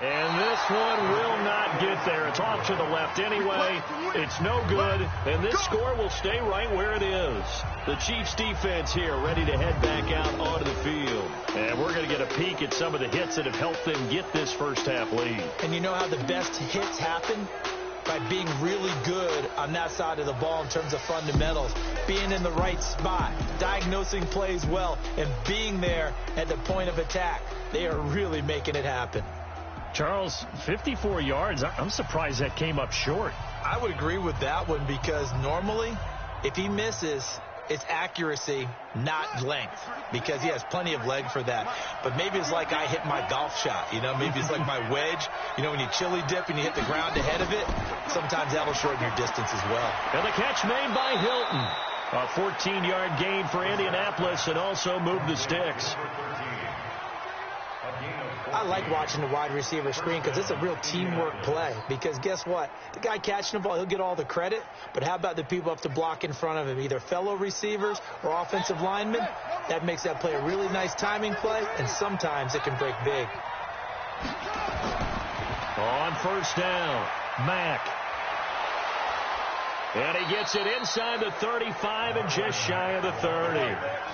Speaker 1: And this one will not get there. It's off to the left anyway. It's no good, and this score will stay right where it is. The Chiefs defense here ready to head back out onto the field. And we're going to get a peek at some of the hits that have helped them get this 1st half lead.
Speaker 2: And you know how the best hits happen? By being really good on that side of the ball in terms of fundamentals, being in the right spot, diagnosing plays well, and being there at the point of attack. They are really making it happen.
Speaker 1: Charles, 54 yards, I'm surprised that came up short.
Speaker 2: I would agree with that one because normally, if he misses, it's accuracy, not length, because he has plenty of leg for that. But maybe it's like I hit my golf shot, you know, maybe it's like my wedge. You know, when you chili dip and you hit the ground ahead of it, sometimes that'll shorten your distance as well.
Speaker 1: And the catch made by Hilton. A 14-yard gain for Indianapolis and also moved the sticks.
Speaker 2: I like watching the wide receiver screen because it's a real teamwork play. Because guess what? The guy catching the ball, he'll get all the credit. But how about the people up to block in front of him, either fellow receivers or offensive linemen? That makes that play a really nice timing play, and sometimes it can break big.
Speaker 1: On 1st down, Mack. And he gets it inside the 35 and just shy of the 30.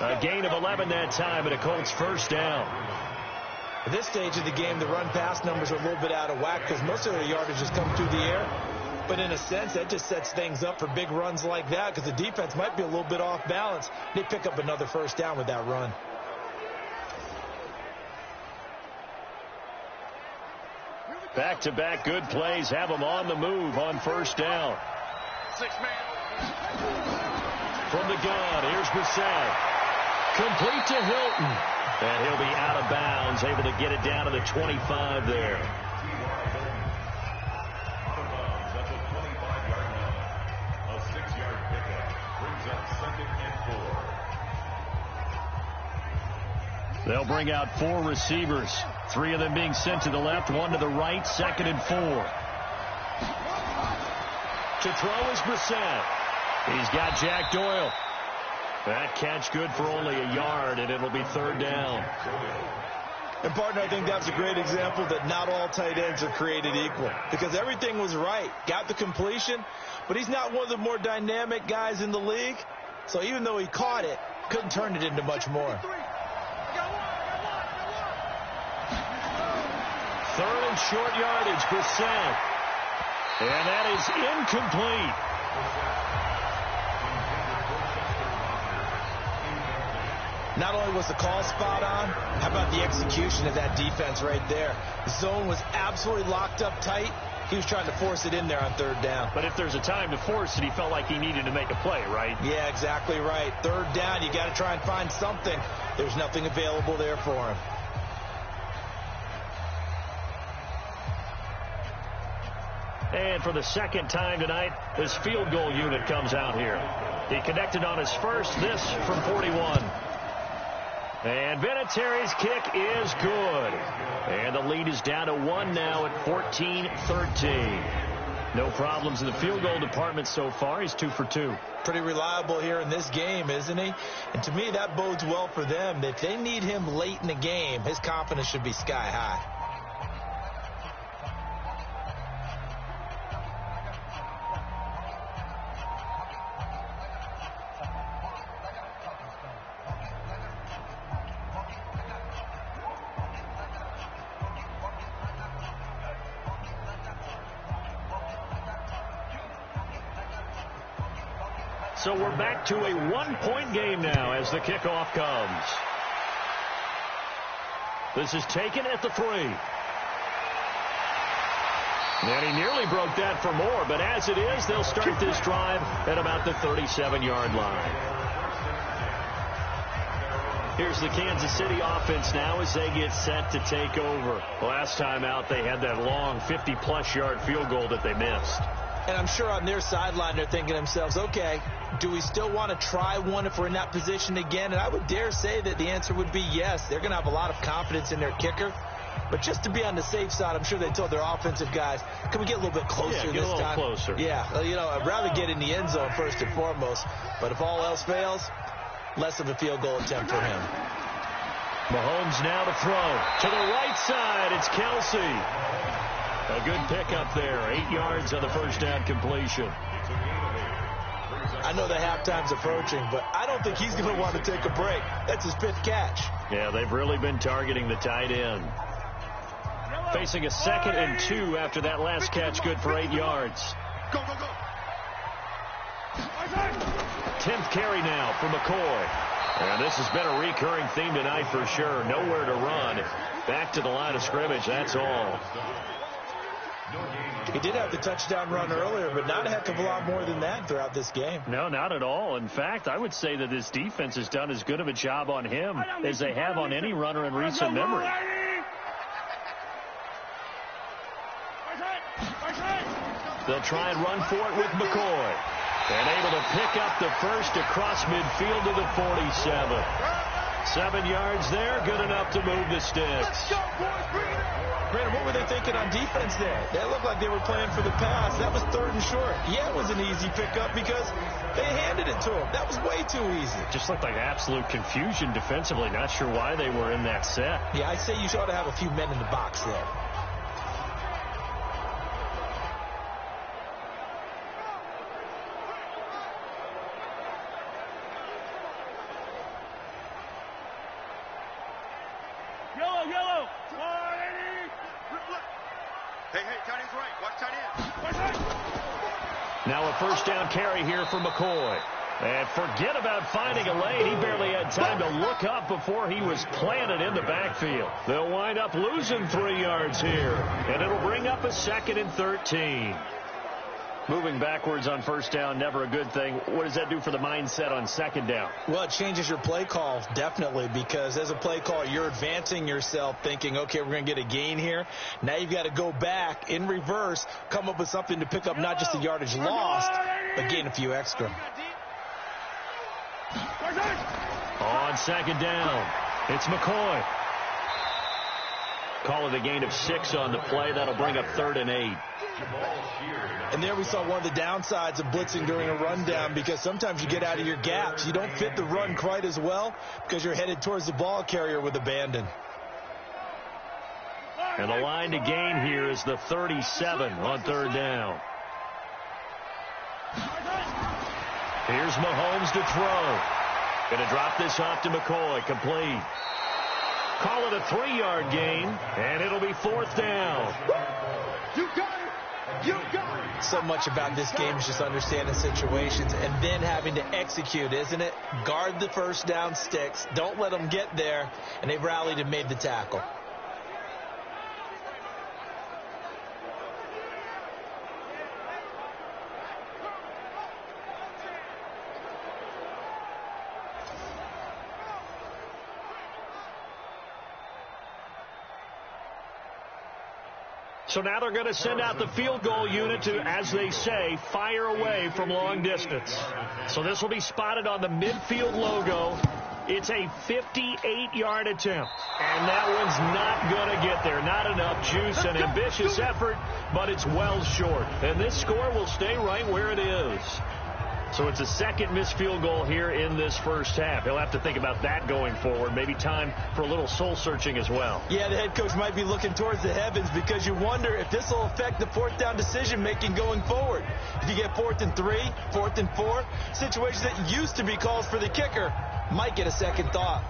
Speaker 1: A gain of 11 that time, and a Colts 1st down.
Speaker 2: At this stage of the game, the run-pass numbers are a little bit out of whack because most of their yardage has come through the air. But in a sense, that just sets things up for big runs like that because the defense might be a little bit off balance. They pick up another first down with that run.
Speaker 1: Back-to-back good plays have them on the move on first down.
Speaker 3: 6-man.
Speaker 1: From the gun, here's Brissett. Complete to Hilton. And he'll be out of bounds, able to get it down to the 25 there.
Speaker 4: Out of bounds at the 25-yard line. A 6-yard pickup brings up 2nd and 4.
Speaker 1: They'll bring out 4 receivers. 3 of them being sent to the left, 1 to the right, 2nd and 4. To throw is Brissett. He's got Jack Doyle. That catch good for only a yard, and it'll be 3rd down.
Speaker 2: And, partner, I think that's a great example that not all tight ends are created equal because everything was right. Got the completion, but he's not one of the more dynamic guys in the league. So even though he caught it, couldn't turn it into much more.
Speaker 1: 3rd and short yardage, Brissett. And that is incomplete.
Speaker 2: Not only was the call spot on, how about the execution of that defense right there? The zone was absolutely locked up tight. He was trying to force it in there on 3rd down.
Speaker 1: But if there's a time to force it, he felt like he needed to make a play, right?
Speaker 2: Yeah, exactly right. 3rd down, you got to try and find something. There's nothing available there for him.
Speaker 1: And for the 2nd time tonight, this field goal unit comes out here. He connected on his first, this from 41. And Vinatieri's kick is good. And the lead is down to 1 now at 14-13. No problems in the field goal department so far. He's 2 for 2.
Speaker 2: Pretty reliable here in this game, isn't he? And to me, that bodes well for them. If they need him late in the game, his confidence should be sky high.
Speaker 1: So we're back to a 1-point game now as the kickoff comes. This is taken at the 3. And he nearly broke that for more, but as it is, they'll start this drive at about the 37-yard line. Here's the Kansas City offense now as they get set to take over. Last time out, they had that long 50-plus yard field goal that they missed.
Speaker 2: And I'm sure on their sideline they're thinking to themselves, okay, do we still want to try one if we're in that position again? And I would dare say that the answer would be yes. They're going to have a lot of confidence in their kicker. But just to be on the safe side, I'm sure they told their offensive guys, can we get a little bit closer
Speaker 1: this time?
Speaker 2: Yeah, get a little
Speaker 1: closer.
Speaker 2: Yeah, you know, I'd rather get in the end zone first and foremost. But if all else fails, less of a field goal attempt for him.
Speaker 1: Mahomes now to throw. To the right side, it's Kelsey. A good pickup there. 8 yards on the first down completion.
Speaker 2: I know the halftime's approaching, but I don't think he's going to want to take a break. That's his 5th catch.
Speaker 1: Yeah, they've really been targeting the tight end. Facing a 2nd and 2 after that last catch, good for 8 yards.
Speaker 3: Go, go, go.
Speaker 1: 10th carry now for McCoy. And this has been a recurring theme tonight for sure. Nowhere to run. Back to the line of scrimmage, that's all.
Speaker 2: He did have the touchdown run earlier, but not a heck of a lot more than that throughout this game.
Speaker 1: No, not at all. In fact, I would say that this defense has done as good of a job on him as they have on any runner in recent memory. They'll try and run for it with McCoy. And able to pick up the first across midfield to the 47. 7 yards there, good enough to move the sticks.
Speaker 2: Brandon, what were they thinking on defense there? They looked like they were playing for the pass. That was 3rd and short. Yeah, it was an easy pickup because they handed it to him. That was way too easy.
Speaker 1: Just looked like absolute confusion defensively. Not sure why they were in that set.
Speaker 2: Yeah, I'd say you ought to have a few men in the box there.
Speaker 3: Hey, tight end's right. Watch tight end.
Speaker 1: Now a first down carry here for McCoy. And forget about finding a lane. He barely had time to look up before he was planted in the backfield. They'll wind up losing 3 yards here. And it'll bring up a 2nd and 13. Moving backwards on first down, never a good thing. What does that do for the mindset on 2nd down?
Speaker 2: Well, it changes your play call, definitely, because as a play caller, you're advancing yourself thinking, okay, we're going to get a gain here. Now you've got to go back in reverse, come up with something to pick up not just the yardage lost, but gain a few extra.
Speaker 1: On 2nd down, it's McCoy. Call it a gain of 6 on the play. That'll bring up 3rd and 8.
Speaker 2: And there we saw one of the downsides of blitzing during a rundown, because sometimes you get out of your gaps. You don't fit the run quite as well because you're headed towards the ball carrier with abandon.
Speaker 1: And the line to gain here is the 37 on 3rd down. Here's Mahomes to throw. Going to drop this off to McCoy. Complete. Call it a 3-yard gain, and it'll be 4th down.
Speaker 3: You got it. You got it.
Speaker 2: So much about this game is just understanding situations and then having to execute, isn't it? Guard the first down sticks. Don't let them get there. And they've rallied and made the tackle.
Speaker 1: So now they're going to send out the field goal unit to, as they say, fire away from long distance. So this will be spotted on the midfield logo. It's a 58-yard attempt. And that one's not going to get there. Not enough juice. An ambitious effort, but it's well short. And this score will stay right where it is. So it's a 2nd missed field goal here in this first half. He'll have to think about that going forward. Maybe time for a little soul-searching as well.
Speaker 2: Yeah, the head coach might be looking towards the heavens, because you wonder if this will affect the 4th down decision-making going forward. If you get 4th and 3, 4th and 4, situations that used to be calls for the kicker might get a second thought.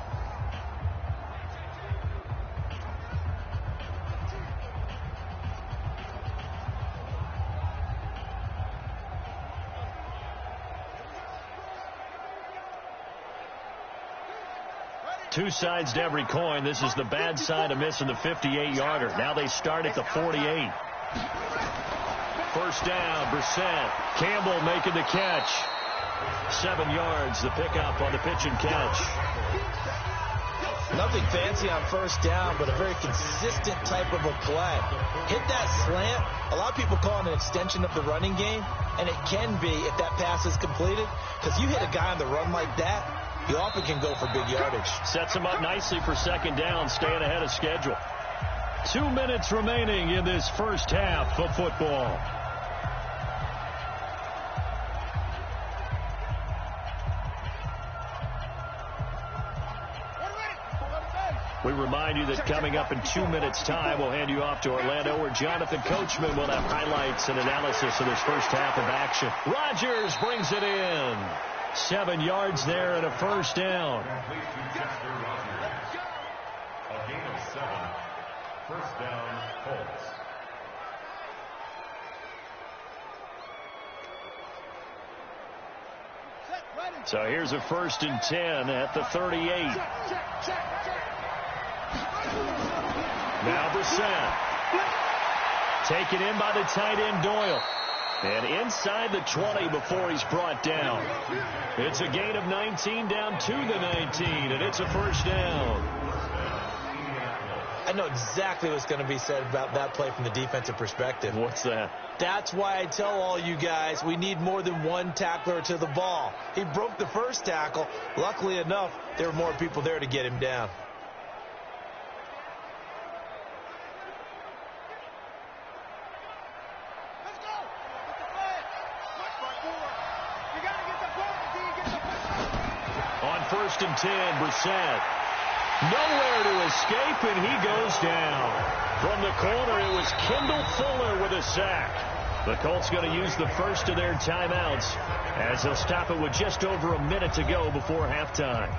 Speaker 1: Two sides to every coin. This is the bad side of missing the 58-yarder. Now they start at the 48. First down, Brissett. Campbell making the catch. 7 yards, the pickup on the pitch and catch.
Speaker 2: Nothing fancy on first down, but a very consistent type of a play. Hit that slant. A lot of people call it an extension of the running game, and it can be if that pass is completed, because you hit a guy on the run like that, he often can go for big yardage.
Speaker 1: Sets him up nicely for 2nd down, staying ahead of schedule. 2 minutes remaining in this first half of football. We remind you that coming up in 2 minutes' time, we'll hand you off to Orlando, where Jonathan Coachman will have highlights and analysis of this first half of action. Rodgers brings it in. 7 yards there and a first down.
Speaker 4: A gain of 7. First down, Colts.
Speaker 1: So here's a 1st and 10 at the 38. Now Brissett. Taken in by the tight end Doyle. And inside the 20 before he's brought down. It's a gain of 19 down to the 19, and it's a first down.
Speaker 2: I know exactly what's going to be said about that play from the defensive perspective.
Speaker 1: What's that?
Speaker 2: That's why I tell all you guys we need more than one tackler to the ball. He broke the first tackle. Luckily enough, there were more people there to get him down.
Speaker 1: On 1st and 10, Brissett. Nowhere to escape, and he goes down. From the corner, it was Kendall Fuller with a sack. The Colts going to use the first of their timeouts as they'll stop it with just over a minute to go before halftime.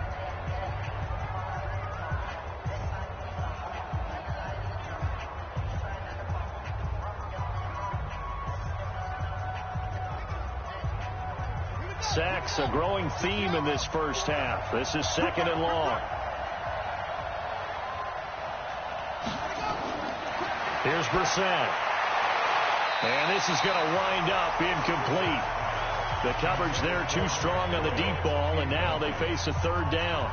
Speaker 1: sacks, a growing theme in this first half. This is 2nd and long. Here's Brissett. And this is going to wind up incomplete. The coverage there too strong on the deep ball, and now they face a 3rd down.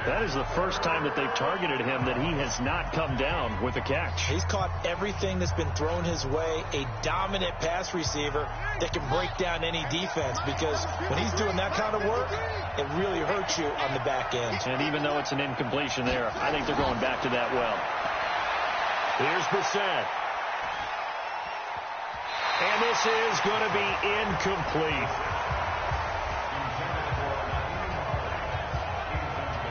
Speaker 1: That is the first time that they've targeted him that he has not come down with a catch.
Speaker 2: He's caught everything that's been thrown his way. A dominant pass receiver that can break down any defense, because when he's doing that kind of work, it really hurts you on the back end.
Speaker 1: And even though it's an incompletion there, I think they're going back to that well. Here's Brissett. And this is going to be incomplete.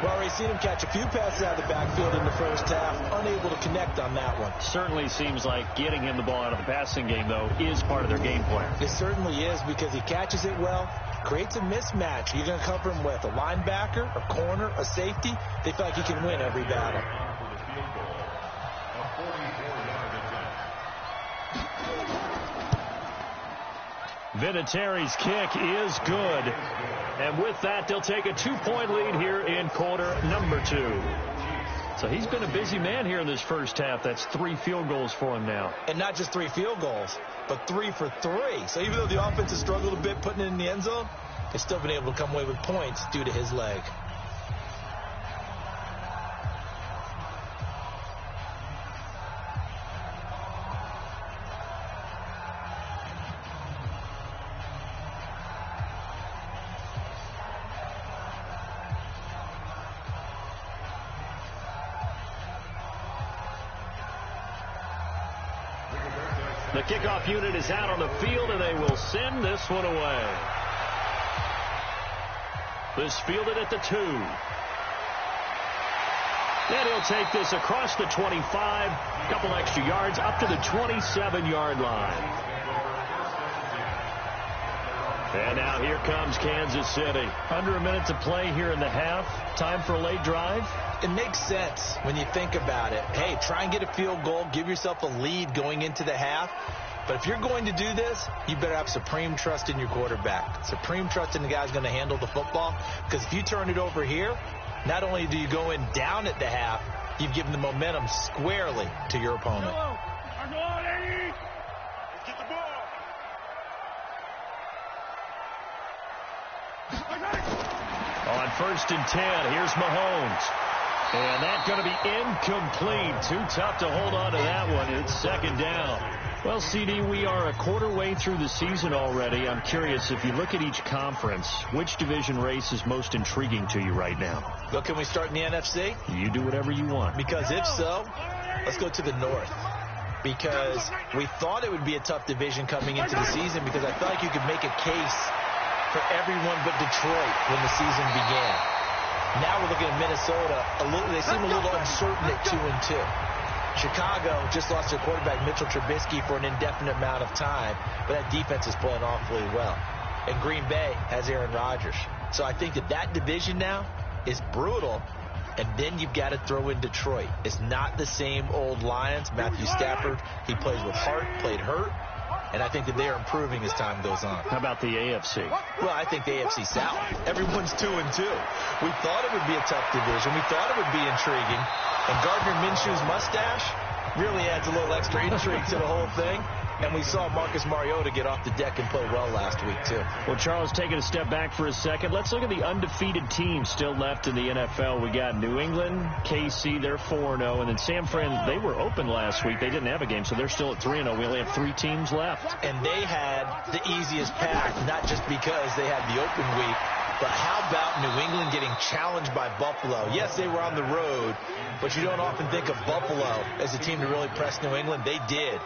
Speaker 2: We've already seen him catch a few passes out of the backfield in the first half, unable to connect on that one.
Speaker 1: Certainly seems like getting him the ball out of the passing game, though, is part of their game plan.
Speaker 2: It certainly is, because he catches it well, creates a mismatch. You're going to cover him with a linebacker, a corner, a safety. They feel like he can win every battle.
Speaker 1: Vinatieri's kick is good. And with that, they'll take a 2-point lead here in quarter number 2. So he's been a busy man here in this first half. That's 3 field goals for him now.
Speaker 2: And not just 3 field goals, but 3 for 3. So even though the offense has struggled a bit putting it in the end zone, they've still been able to come away with points due to his leg.
Speaker 1: The kickoff unit is out on the field, and they will send this one away. This fielded at the 2. And he'll take this across the 25, a couple extra yards, up to the 27-yard line. And now here comes Kansas City. Under a minute to play here in the half. Time for a late drive.
Speaker 2: It makes sense when you think about it. Hey, try and get a field goal. Give yourself a lead going into the half. But if you're going to do this, you better have supreme trust in your quarterback. Supreme trust in the guy who's going to handle the football. Because if you turn it over here, not only do you go in down at the half, you've given the momentum squarely to your opponent.
Speaker 1: On 1st and 10, here's Mahomes. And that's going to be incomplete. Too tough to hold on to that one. It's 2nd down. Well, CD, we are a quarter way through the season already. I'm curious, if you look at each conference, which division race is most intriguing to you right now?
Speaker 2: Well, can we start in the NFC?
Speaker 1: You do whatever you want.
Speaker 2: Because if so, let's go to the North. Because we thought it would be a tough division coming into the season, because I felt like you could make a case for everyone but Detroit when the season began. Now we're looking at Minnesota. They seem a little uncertain at 2-2. Chicago just lost their quarterback, Mitchell Trubisky, for an indefinite amount of time, but that defense is playing awfully well. And Green Bay has Aaron Rodgers. So I think that division now is brutal, and then you've got to throw in Detroit. It's not the same old Lions. Matthew Stafford, he plays with heart, played hurt. And I think that they are improving as time goes on.
Speaker 1: How about the AFC?
Speaker 2: Well, I think the AFC South. Everyone's 2-2. We thought it would be a tough division. We thought it would be intriguing. And Gardner Minshew's mustache really adds a little extra intrigue to the whole thing. And we saw Marcus Mariota get off the deck and play well last week, too.
Speaker 1: Well, Charles, taking a step back for a second, let's look at the undefeated teams still left in the NFL. We got New England, KC, they're 4-0. And then San Fran, they were open last week. They didn't have a game, so they're still at 3-0. We only have 3 teams left.
Speaker 2: And they had the easiest path, not just because they had the open week, but how about New England getting challenged by Buffalo? Yes, they were on the road, but you don't often think of Buffalo as a team to really press New England. They did.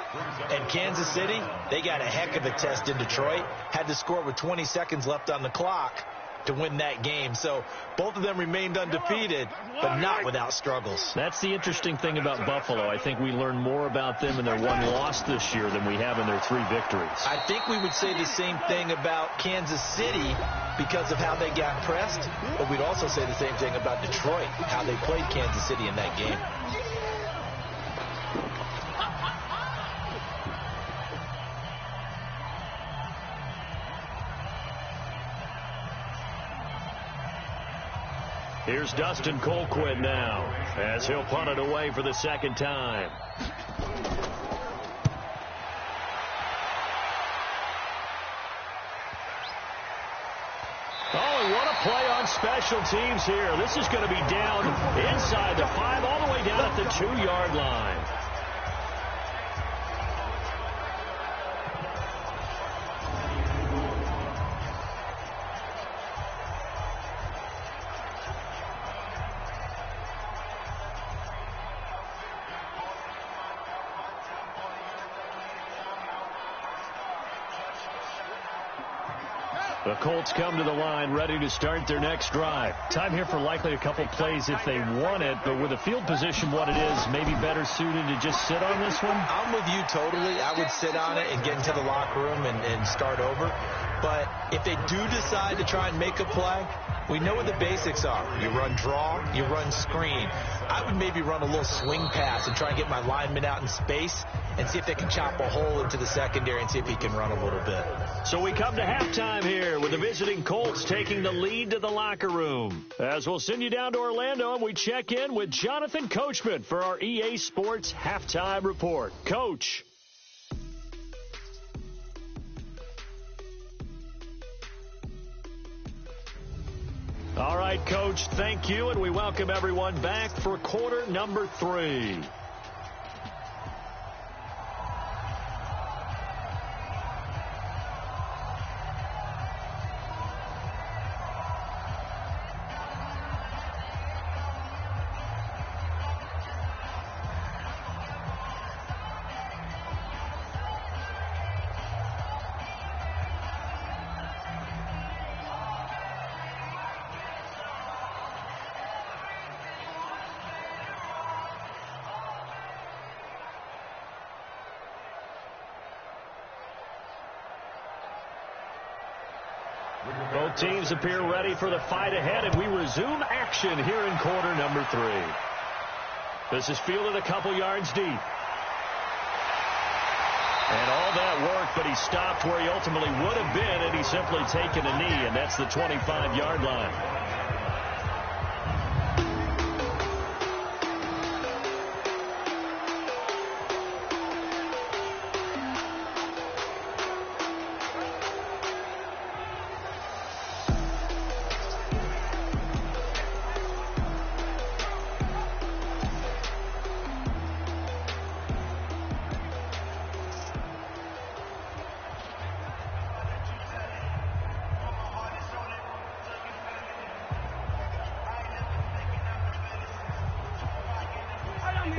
Speaker 2: And Kansas City, they got a heck of a test in Detroit. Had to score with 20 seconds left on the clock to win that game. So both of them remained undefeated, but not without struggles.
Speaker 1: That's the interesting thing about Buffalo. I think we learned more about them in their 1 loss this year than we have in their 3 victories.
Speaker 2: I think we would say the same thing about Kansas City because of how they got pressed, but we'd also say the same thing about Detroit, how they played Kansas City in that game.
Speaker 1: Here's Dustin Colquitt now as he'll punt it away for the second time. Oh, and what a play on special teams here. This is going to be down inside the 5, all the way down at the 2-yard line. The Colts come to the line ready to start their next drive. Time here for likely a couple plays if they want it, but with the field position what it is, maybe better suited to just sit on this one?
Speaker 2: I'm with you totally. I would sit on it and get into the locker room and start over. But if they do decide to try and make a play, we know what the basics are. You run draw, you run screen. I would maybe run a little swing pass and try and get my lineman out in space and see if they can chop a hole into the secondary and see if he can run a little bit.
Speaker 1: So we come to halftime here with the visiting Colts taking the lead to the locker room. As we'll send you down to Orlando and we check in with Jonathan Coachman for our EA Sports Halftime Report. Coach. All right, Coach, thank you, and we welcome everyone back for quarter number 3. Both teams appear ready for the fight ahead, and we resume action here in quarter number 3. This is fielded a couple yards deep. And all that work, but he stopped where he ultimately would have been, and he's simply taken a knee, and that's the 25-yard line.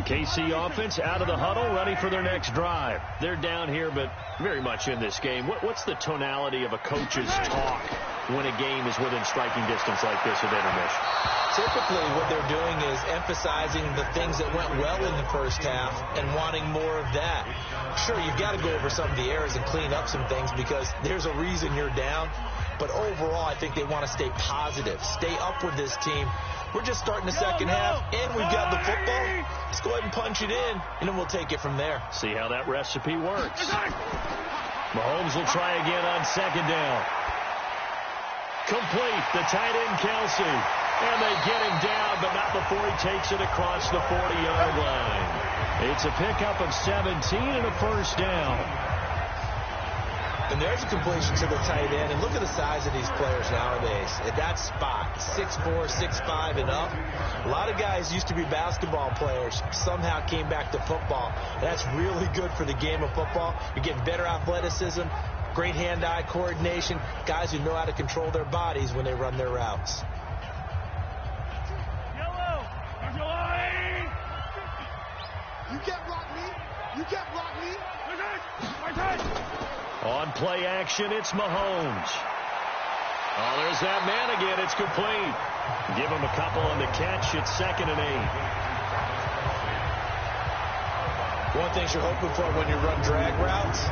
Speaker 1: KC offense out of the huddle, ready for their next drive. They're down here, but very much in this game. What's the tonality of a coach's talk when a game is within striking distance like this at intermission?
Speaker 2: Typically, what they're doing is emphasizing the things that went well in the first half and wanting more of that. Sure, you've got to go over some of the errors and clean up some things because there's a reason you're down. But overall, I think they want to stay positive, stay up with this team. We're just starting the second half, and we've got the football. Let's go ahead and punch it in, and then we'll take it from there.
Speaker 1: See how that recipe works. Mahomes will try again on second down. Complete, the tight end, Kelsey. And they get him down, but not before he takes it across the 40-yard line. It's a pickup of 17 and a first down.
Speaker 2: And there's a completion to the tight end. And look at the size of these players nowadays. At that spot, 6'4", 6'5", and up. A lot of guys used to be basketball players, somehow came back to football. That's really good for the game of football. You're getting better athleticism, great hand-eye coordination, guys who know how to control their bodies when they run their routes.
Speaker 3: You can't block me. You can't block me.
Speaker 1: On play action, it's Mahomes. Oh, there's that man again. It's complete. Give him a couple on the catch. It's 2nd and 8.
Speaker 2: One of the things you're hoping for when you run drag routes,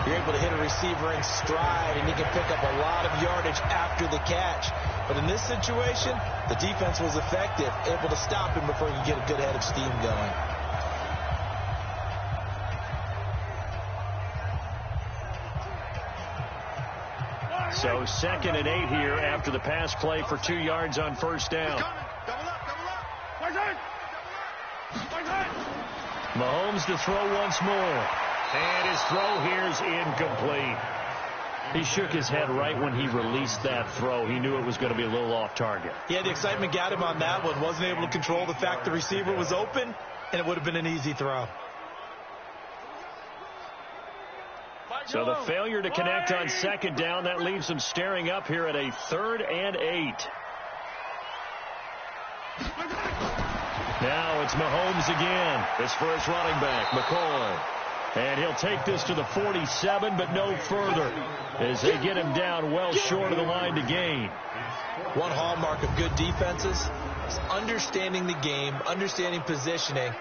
Speaker 2: you're able to hit a receiver in stride, and he can pick up a lot of yardage after the catch. But in this situation, the defense was effective, able to stop him before he could get a good head of steam going.
Speaker 1: So 2nd and 8 here after the pass play for 2 yards on first down. Mahomes to throw once more. And his throw here's incomplete. He shook his head right when he released that throw. He knew it was going to be a little off target.
Speaker 2: Yeah, the excitement got him on that one. Wasn't able to control the fact the receiver was open, and it would have been an easy throw.
Speaker 1: So the failure to connect on second down, that leaves them staring up here at a 3rd and 8. Now it's Mahomes again. It's for his running back, McCoy. And he'll take this to the 47, but no further as they get him down well short of the line to gain.
Speaker 2: One hallmark of good defenses is understanding the game, understanding positioning,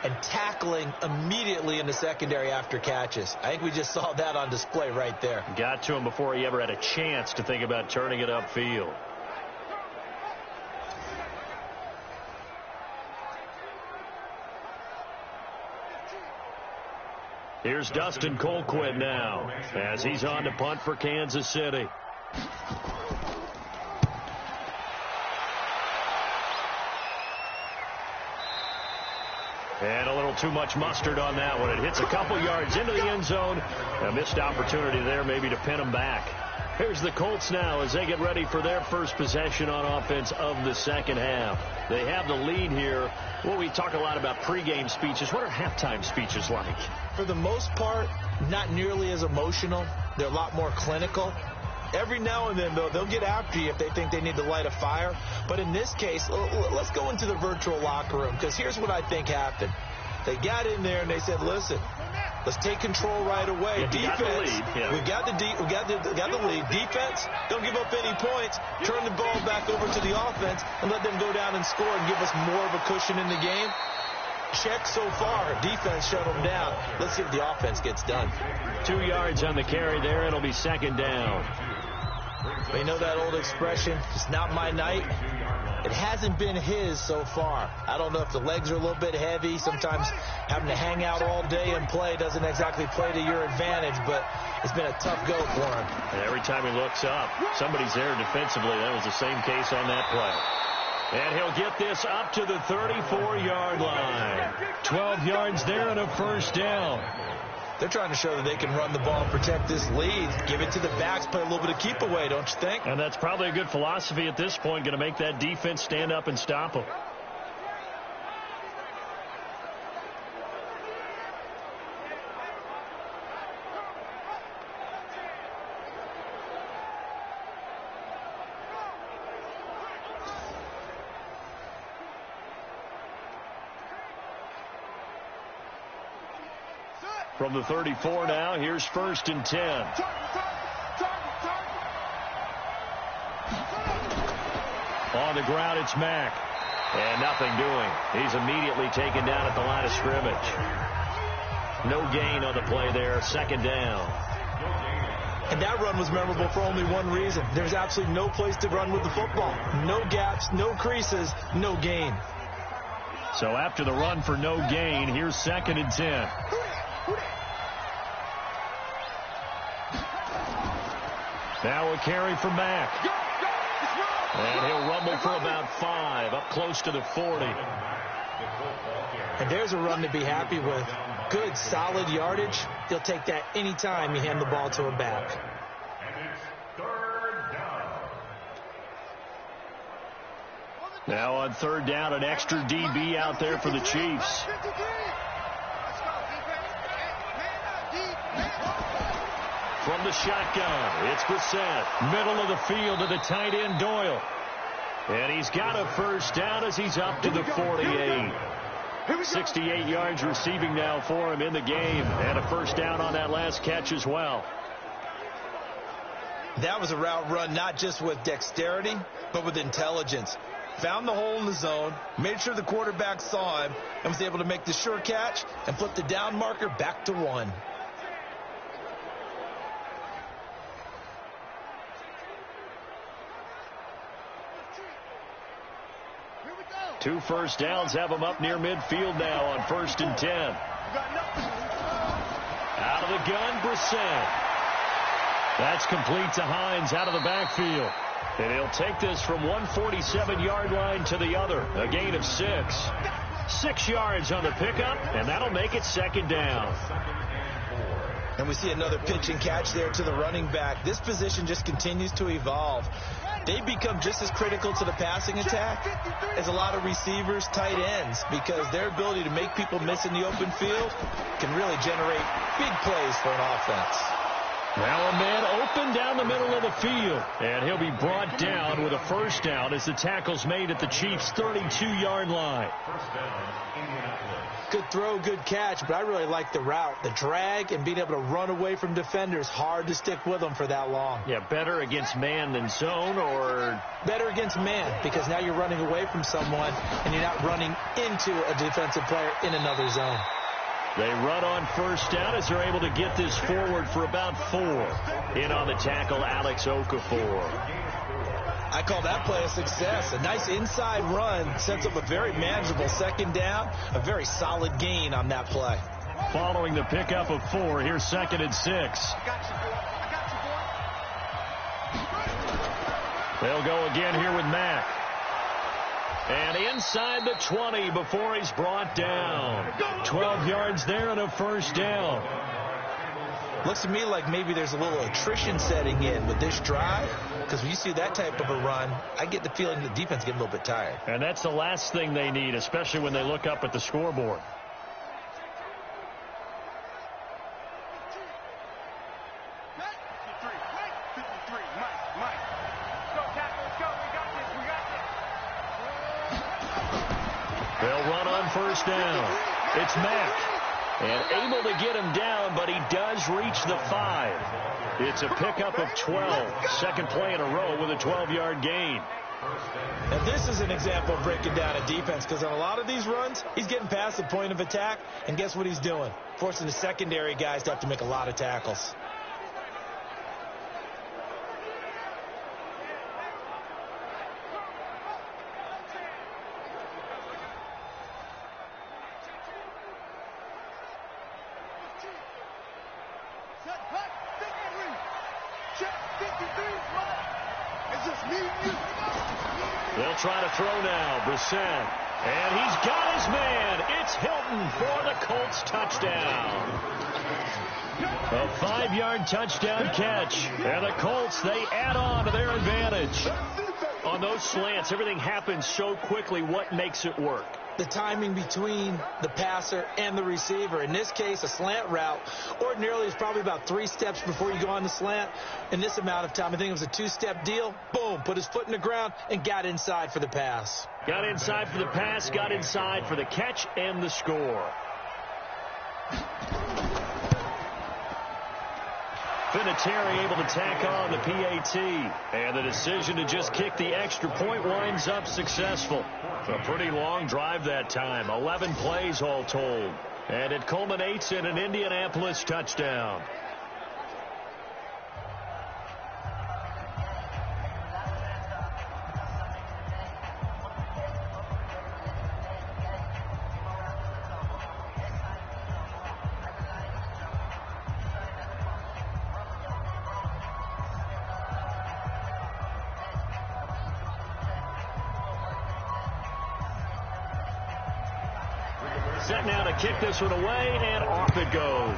Speaker 2: and tackling immediately in the secondary after catches. I think we just saw that on display right there.
Speaker 1: Got to him before he ever had a chance to think about turning it upfield. Here's Dustin Colquitt now as he's on to punt for Kansas City. And a little too much mustard on that one. It hits a couple yards into the end zone. A missed opportunity there maybe to pin him back. Here's the Colts now as they get ready for their first possession on offense of the second half. They have the lead here. Well, we talk a lot about pregame speeches. What are halftime speeches like?
Speaker 2: For the most part, not nearly as emotional. They're a lot more clinical. Every now and then, though, they'll get after you if they think they need to light a fire. But in this case, let's go into the virtual locker room, because here's what I think happened. They got in there and they said, listen, let's take control right away. Defense, we got the lead. Defense, don't give up any points. Turn the ball back over to the offense and let them go down and score and give us more of a cushion in the game. Check so far. Defense shut them down. Let's see if the offense gets done.
Speaker 1: 2 yards on the carry there. It'll be second down.
Speaker 2: You know that old expression, it's not my night? It hasn't been his so far. I don't know if the legs are a little bit heavy. Sometimes having to hang out all day and play doesn't exactly play to your advantage, but it's been a tough go for him.
Speaker 1: And every time he looks up, somebody's there defensively. That was the same case on that play. And he'll get this up to the 34-yard line. 12 yards there and a first down.
Speaker 2: They're trying to show that they can run the ball and protect this lead. Give it to the backs, play a little bit of keep away, don't you think?
Speaker 1: And that's probably a good philosophy at this point, going to make that defense stand up and stop them. From the 34 now, here's 1st and 10. On the ground, it's Mack. And nothing doing. He's immediately taken down at the line of scrimmage. No gain on the play there, second down.
Speaker 2: And that run was memorable for only one reason. There's absolutely no place to run with the football. No gaps, no creases, no gain.
Speaker 1: So after the run for no gain, here's 2nd and 10. Now a carry for Mack. And he'll rumble for about 5, up close to the 40.
Speaker 2: And there's a run to be happy with. Good, solid yardage. He'll take that anytime you hand the ball to a back.
Speaker 4: And it's 3rd down.
Speaker 1: Now on 3rd down, an extra DB out there for the Chiefs. From the shotgun, it's Brissett. Middle of the field to the tight end, Doyle. And he's got a first down as he's up to the 48. 68 yards receiving now for him in the game. And a first down on that last catch as well.
Speaker 2: That was a route run not just with dexterity, but with intelligence. Found the hole in the zone, made sure the quarterback saw him, and was able to make the sure catch and flip the down marker back to 1.
Speaker 1: Two first downs have him up near midfield now on 1st and 10. Out of the gun, Brissett. That's complete to Hines out of the backfield. And he'll take this from 147-yard line to the other. A gain of 6. 6 yards on the pickup, and that'll make it 2nd down.
Speaker 2: And we see another pitch and catch there to the running back. This position just continues to evolve. They become just as critical to the passing attack as a lot of receivers, tight ends, because their ability to make people miss in the open field can really generate big plays for an offense.
Speaker 1: Now a man open down the middle of the field, and he'll be brought down with a 1st down as the tackle's made at the Chiefs' 32-yard line.
Speaker 4: First down, Indianapolis.
Speaker 2: Good throw, good catch, but I really like the route. The drag and being able to run away from defenders, hard to stick with them for that long.
Speaker 1: Yeah, better against man than zone, or?
Speaker 2: Better against man, because now you're running away from someone and you're not running into a defensive player in another zone.
Speaker 1: They run on 1st down as they're able to get this forward for about 4. In on the tackle, Alex Okafor.
Speaker 2: I call that play a success. A nice inside run sets up a very manageable 2nd down, a very solid gain on that play.
Speaker 1: Following the pickup of 4, here's 2nd and 6. They'll go again here with Mack. And inside the 20 before he's brought down. 12 yards there and a 1st down.
Speaker 2: Looks to me like maybe there's a little attrition setting in with this drive, because when you see that type of a run, I get the feeling the defense getting a little bit tired.
Speaker 1: And that's the last thing they need, especially when they look up at the scoreboard. They'll run on 1st down. It's Mack. And able to get him down, but he does reach the 5. It's a pickup of 12. 2nd play in a row with a 12-yard gain.
Speaker 2: Now this is an example of breaking down a defense, because on a lot of these runs, he's getting past the point of attack, and guess what he's doing? Forcing the secondary guys to have to make a lot of tackles.
Speaker 1: They'll try to throw now. Brissett. And he's got his man. It's Hilton for the Colts touchdown. A 5-yard touchdown catch. And the Colts, they add on to their advantage. On those slants, everything happens so quickly. What makes it work?
Speaker 2: The timing between the passer and the receiver. In this case, a slant route ordinarily is probably about 3 steps before you go on the slant. In this amount of time, I think it was a 2-step deal. Boom, put his foot in the ground and got inside for the pass.
Speaker 1: Got inside for the pass, got inside for the catch and the score. Vinatieri able to tack on the PAT. And the decision to just kick the extra point winds up successful. A pretty long drive that time. 11 plays all told. And it culminates in an Indianapolis touchdown. Set now to kick this one away, and off it goes.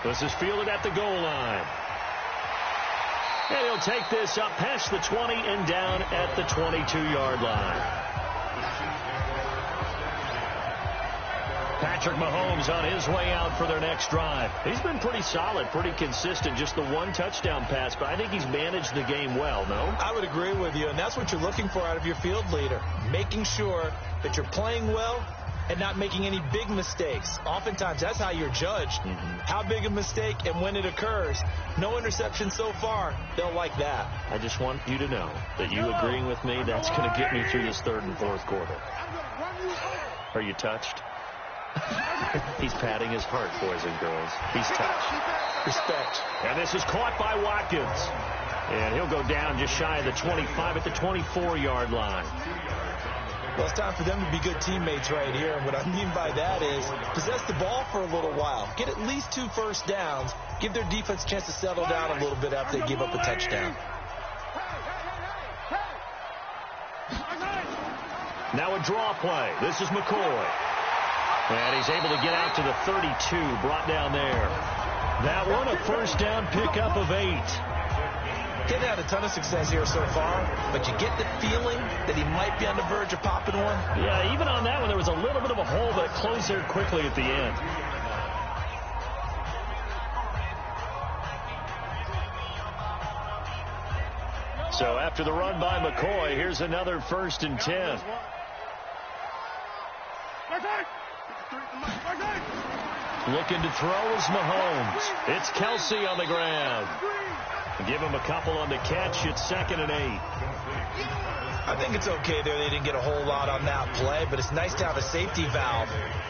Speaker 1: This is fielded at the goal line. And he'll take this up past the 20 and down at the 22-yard line. Patrick Mahomes on his way out for their next drive. He's been pretty solid, pretty consistent, just the 1 touchdown pass, but I think he's managed the game well, no?
Speaker 2: I would agree with you, and that's what you're looking for out of your field leader, making sure that you're playing well and not making any big mistakes. Oftentimes, that's how you're judged. How big a mistake and when it occurs. No interception so far. They'll like that.
Speaker 1: I just want you to know that you agreeing with me, that's going to get me through this 3rd and 4th quarter. Are you touched? He's patting his heart, boys and girls. He's touched.
Speaker 2: Respect.
Speaker 1: And this is caught by Watkins. And he'll go down just shy of the 25 at the 24-yard line.
Speaker 2: Well, it's time for them to be good teammates right here. And what I mean by that is possess the ball for a little while. Get at least 2 first downs. Give their defense a chance to settle down a little bit after they give up a touchdown.
Speaker 1: Now a draw play. This is McCoy. And he's able to get out to the 32, brought down there. That one, a first down pickup of 8.
Speaker 2: Kid had a ton of success here so far, but you get the feeling that he might be on the verge of popping one.
Speaker 1: Yeah, even on that one, there was a little bit of a hole, but it closed there quickly at the end. So after the run by McCoy, here's another 1st and 10. Looking to throw is Mahomes. It's Kelsey on the ground. Give him a couple on the catch. It's 2nd and 8.
Speaker 2: I think it's okay there. They didn't get a whole lot on that play, but it's nice to have a safety valve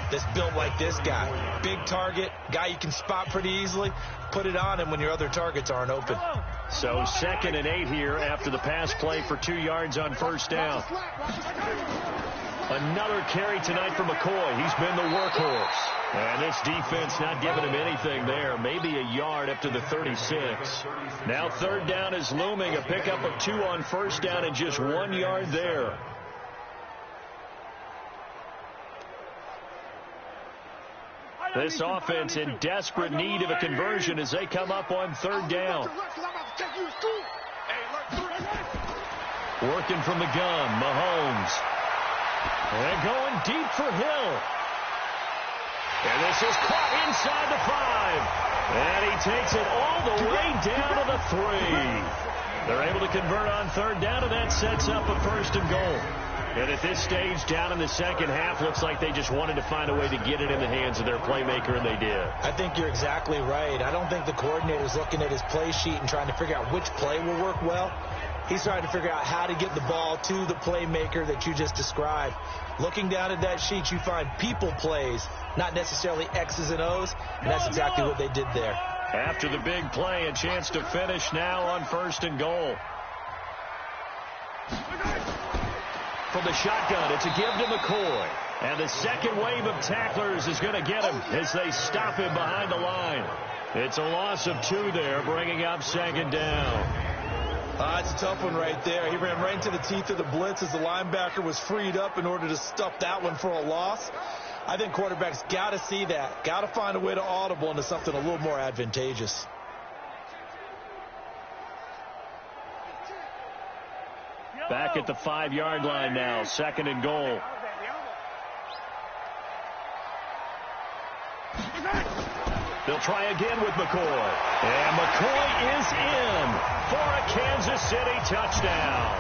Speaker 2: that's built like this guy. Big target, guy you can spot pretty easily. Put it on him when your other targets aren't open.
Speaker 1: So 2nd and 8 here after the pass play for 2 yards on 1st down. Another carry tonight for McCoy. He's been the workhorse. And this defense not giving him anything there. Maybe a yard up to the 36. Now 3rd down is looming. A pickup of 2 on 1st down and just 1 yard there. This offense in desperate need of a conversion as they come up on 3rd down. Working from the gun, Mahomes. And going deep for Hill. And this is caught inside the 5. And he takes it all the way down to the 3. They're able to convert on 3rd down, and that sets up a 1st and goal. And at this stage, down in the second half, looks like they just wanted to find a way to get it in the hands of their playmaker, and they did.
Speaker 2: I think you're exactly right. I don't think the coordinator's looking at his play sheet and trying to figure out which play will work well. He's trying to figure out how to get the ball to the playmaker that you just described. Looking down at that sheet, you find people plays, not necessarily X's and O's, and that's exactly what they did there.
Speaker 1: After the big play, a chance to finish now on 1st and goal. From the shotgun, it's a give to McCoy. And the second wave of tacklers is going to get him as they stop him behind the line. It's a loss of 2 there, bringing up 2nd down.
Speaker 2: It's a tough one right there. He ran right into the teeth of the blitz as the linebacker was freed up in order to stuff that one for a loss. I think quarterbacks got to see that. Got to find a way to audible into something a little more advantageous.
Speaker 1: Back at the 5-yard line now, 2nd and goal. They'll try again with McCoy. And McCoy is in for a Kansas City touchdown.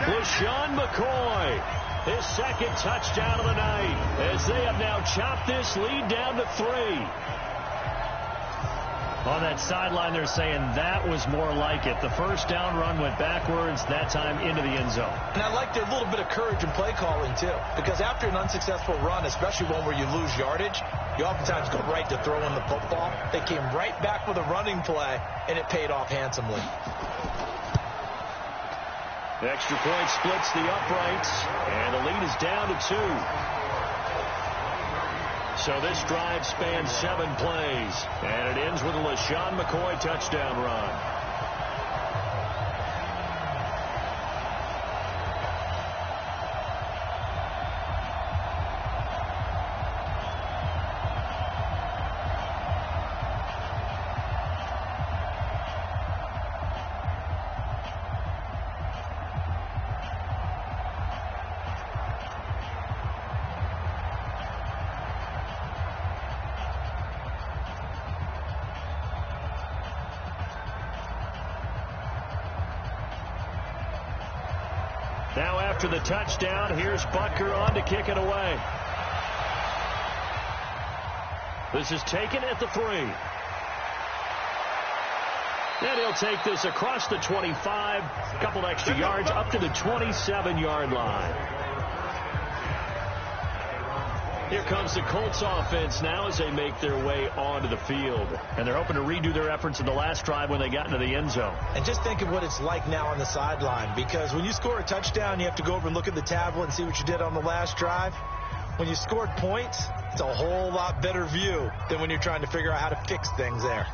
Speaker 1: LaShawn McCoy, his 2nd touchdown of the night, as they have now chopped this lead down to 3. On that sideline, they're saying that was more like it. The first down run went backwards, that time into the end zone.
Speaker 2: And I like their little bit of courage in play calling, too. Because after an unsuccessful run, especially one where you lose yardage, you oftentimes go right to throwing the football. They came right back with a running play, and it paid off handsomely.
Speaker 1: The extra point splits the uprights, and the lead is down to 2. So this drive spans 7 plays, and it ends with a LaShawn McCoy touchdown run. Now after the touchdown, here's Butker on to kick it away. This is taken at the 3. And he'll take this across the 25, a couple extra yards up to the 27-yard line. Here comes the Colts offense now as they make their way onto the field. And they're hoping to redo their efforts in the last drive when they got into the end zone.
Speaker 2: And just think of what it's like now on the sideline, because when you score a touchdown, you have to go over and look at the tablet and see what you did on the last drive. When you scored points, it's a whole lot better view than when you're trying to figure out how to fix things there.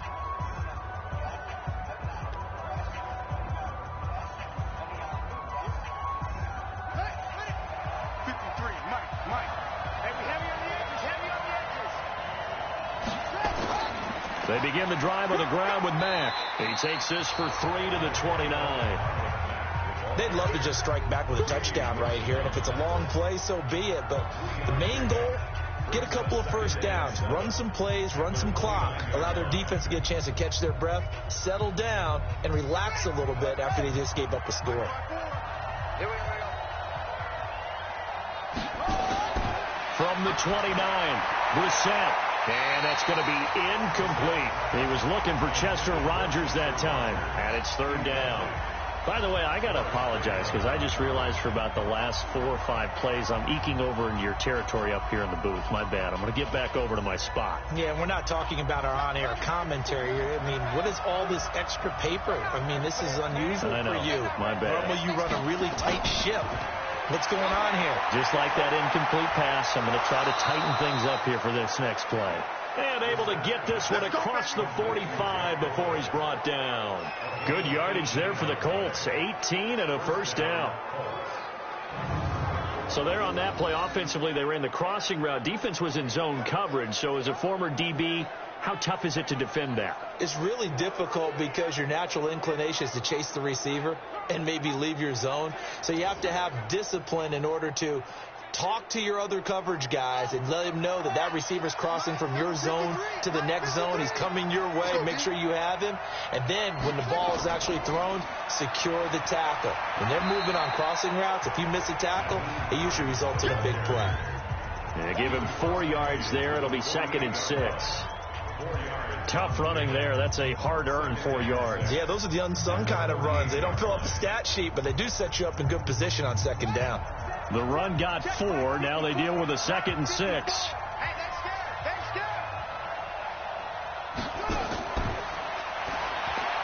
Speaker 1: They begin the drive on the ground with Mack. He takes this for 3 to the 29.
Speaker 2: They'd love to just strike back with a touchdown right here, and if it's a long play, so be it. But the main goal, get a couple of first downs, run some plays, run some clock, allow their defense to get a chance to catch their breath, settle down, and relax a little bit after they just gave up a score.
Speaker 1: From the 29, Brissett. And that's going to be incomplete. He was looking for Chester Rogers that time, and it's third down. By the way, I got to apologize because I just realized for about the last 4 or 5 plays, I'm eking over into your territory up here in the booth. My bad. I'm going to get back over to my spot.
Speaker 2: Yeah, we're not talking about our on-air commentary here. I mean, what is all this extra paper? I mean, this is unusual for you.
Speaker 1: My bad.
Speaker 2: Normally you run a really tight ship. What's going on here?
Speaker 1: Just like that incomplete pass, I'm going to try to tighten things up here for this next play. And able to get this one across the 45 before he's brought down. Good yardage there for the Colts. 18 and a first down. So there on that play, offensively, they ran the crossing route. Defense was in zone coverage. So as a former DB, how tough is it to defend that?
Speaker 2: It's really difficult because your natural inclination is to chase the receiver and maybe leave your zone. So you have to have discipline in order to talk to your other coverage guys and let him know that that receiver's crossing from your zone to the next zone. He's coming your way. Make sure you have him. And then when the ball is actually thrown, secure the tackle. When they're moving on crossing routes, if you miss a tackle, it usually results in a big play.
Speaker 1: Yeah, give him 4 yards there. It'll be 2nd and 6. Tough running there. That's a hard-earned 4 yards.
Speaker 2: Yeah, those are the unsung kind of runs. They don't fill up the stat sheet, but they do set you up in good position on 2nd down.
Speaker 1: The run got 4. Now they deal with a 2nd and 6.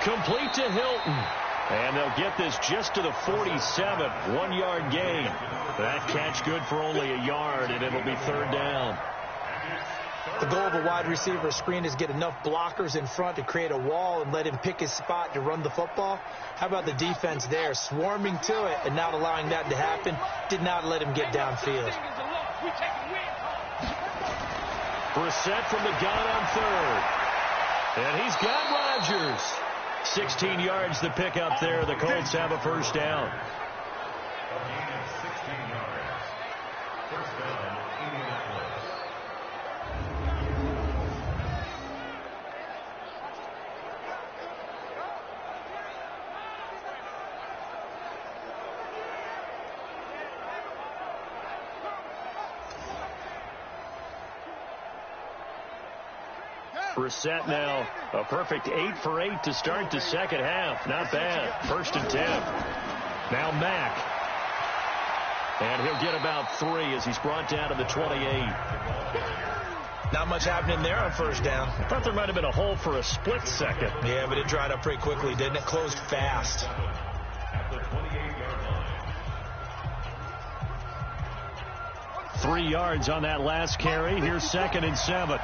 Speaker 1: Complete to Hilton. And they'll get this just to the 47. 1-yard gain. That catch good for only a yard, and it'll be 3rd down.
Speaker 2: The goal of a wide receiver screen is get enough blockers in front to create a wall and let him pick his spot to run the football. How about the defense there, swarming to it and not allowing that to happen? Did not let him get downfield.
Speaker 1: Brissett from the gun on 3rd. And he's got Rogers. 16 yards to pick up there. The Colts have a first down. Brissett now a perfect 8 for 8 to start the second half. Not bad. 1st and 10. Now Mack. And he'll get about 3 as he's brought down to the 28.
Speaker 2: Not much happening there on 1st down.
Speaker 1: I thought there might have been a hole for a split second.
Speaker 2: Yeah, but it dried up pretty quickly, didn't it? Closed fast.
Speaker 4: At the 28-yard line.
Speaker 1: 3 yards on that last carry. Here's 2nd and 7.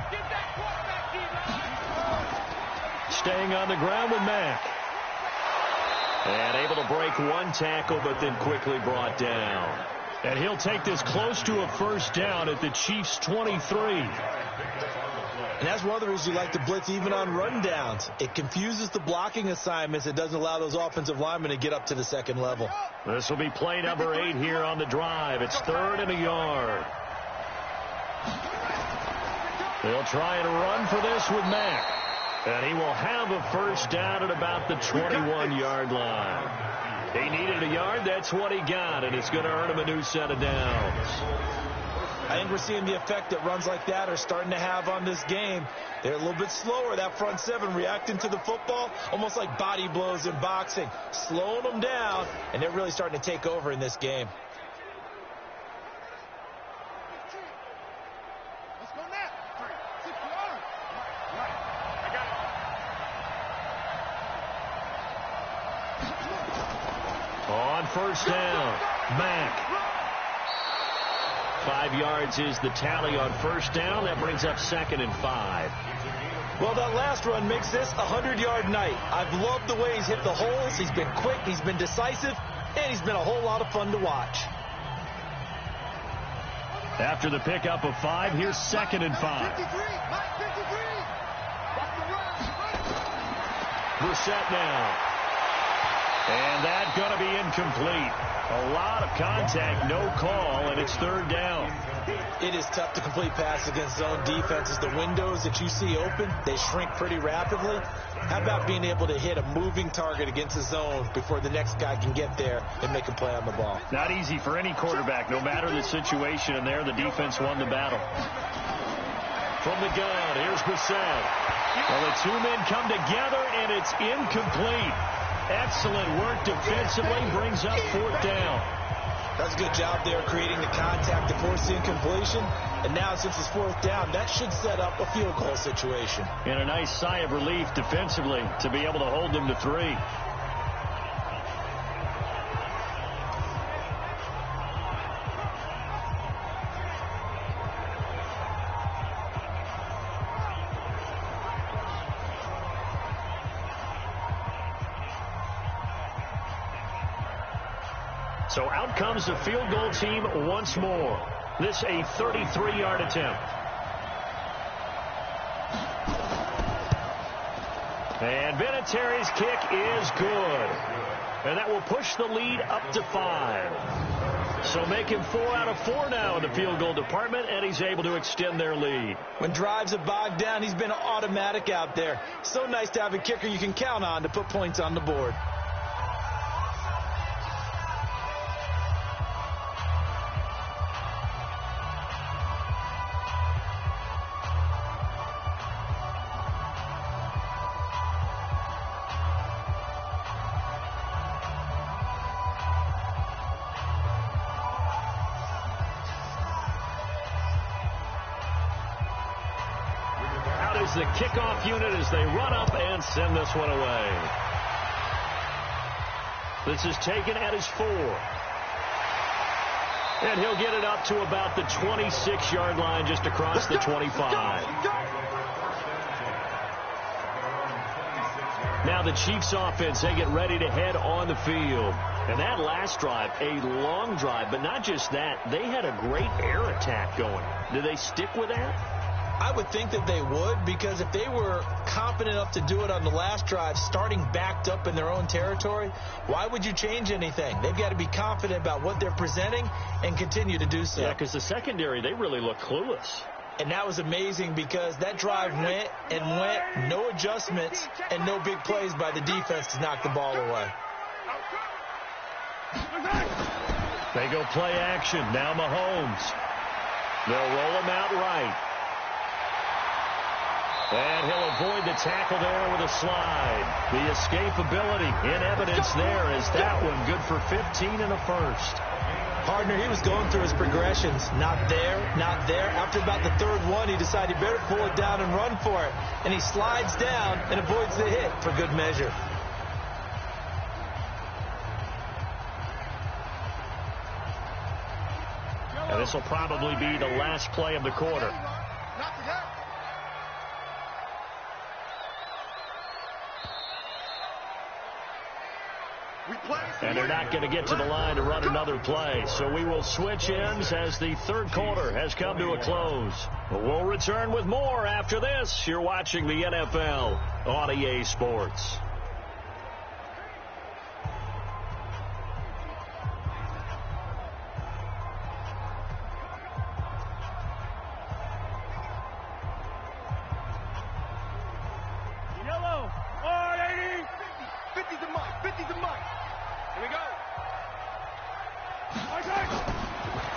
Speaker 1: Staying on the ground with Mack. And able to break 1 tackle, but then quickly brought down. And he'll take this close to a first down at the Chiefs' 23.
Speaker 2: And that's one of the reasons you like to blitz even on rundowns. It confuses the blocking assignments. It doesn't allow those offensive linemen to get up to the 2nd level.
Speaker 1: This will be play number 8 here on the drive. It's 3rd and a yard. They'll try and run for this with Mack. And he will have a first down at about the 21-yard line. He needed a yard. That's what he got, and it's going to earn him a new set of downs.
Speaker 2: I think we're seeing the effect that runs like that are starting to have on this game. They're a little bit slower, that front 7, reacting to the football, almost like body blows in boxing, slowing them down, and they're really starting to take over in this game.
Speaker 1: On 1st down, Mack. 5 yards is the tally on 1st down. That brings up 2nd and 5.
Speaker 2: Well, that last run makes this a 100-yard night. I've loved the way he's hit the holes. He's been quick, he's been decisive, and he's been a whole lot of fun to watch.
Speaker 1: After the pickup of 5, here's 2nd and 5. Brissett now. And that's going to be incomplete. A lot of contact, no call, and it's third down.
Speaker 2: It is tough to complete passes against zone defenses. The windows that you see open, they shrink pretty rapidly. How about being able to hit a moving target against a zone before the next guy can get there and make a play on the ball?
Speaker 1: Not easy for any quarterback, no matter the situation, and there the defense won the battle. From the gun, here's Brissett. Well, the two men come together, and it's incomplete. Excellent work defensively, brings up fourth down.
Speaker 2: That's a good job there creating the contact to force the incompletion. And now since it's fourth down, that should set up a field goal situation.
Speaker 1: And a nice sigh of relief defensively to be able to hold them to 3. So out comes the field goal team once more. This a 33-yard attempt. And Vinatieri's kick is good. And that will push the lead up to 5. So make him 4 out of 4 now in the field goal department, and he's able to extend their lead.
Speaker 2: When drives are bogged down, he's been automatic out there. So nice to have a kicker you can count on to put points on the board.
Speaker 1: The kickoff unit as they run up and send this one away. This is taken at his 4. And he'll get it up to about the 26-yard line just across the 25. Now the Chiefs offense, they get ready to head on the field. And that last drive, a long drive, but not just that, they had a great air attack going. Do they stick with that?
Speaker 2: I would think that they would, because if they were confident enough to do it on the last drive, starting backed up in their own territory, why would you change anything? They've got to be confident about what they're presenting and continue to do so.
Speaker 1: Yeah, because the secondary, they really look clueless.
Speaker 2: And that was amazing because that drive went and went, no adjustments and no big plays by the defense to knock the ball away.
Speaker 1: They go play action. Now Mahomes. They'll roll him out right. And he'll avoid the tackle there with a slide. The escapability in evidence there is that one good for 15 and a first.
Speaker 2: Partner, he was going through his progressions. Not there, not there. After about the third one, he decided he better pull it down and run for it. And he slides down and avoids the hit for good measure.
Speaker 1: And this will probably be the last play of the quarter. And they're not going to get to the line to run another play. So we will switch ends as the third quarter has come to a close. We'll return with more after this. You're watching the NFL on EA Sports.
Speaker 3: Yellow, 180, 50's a mark, 50's a mark. Here we go.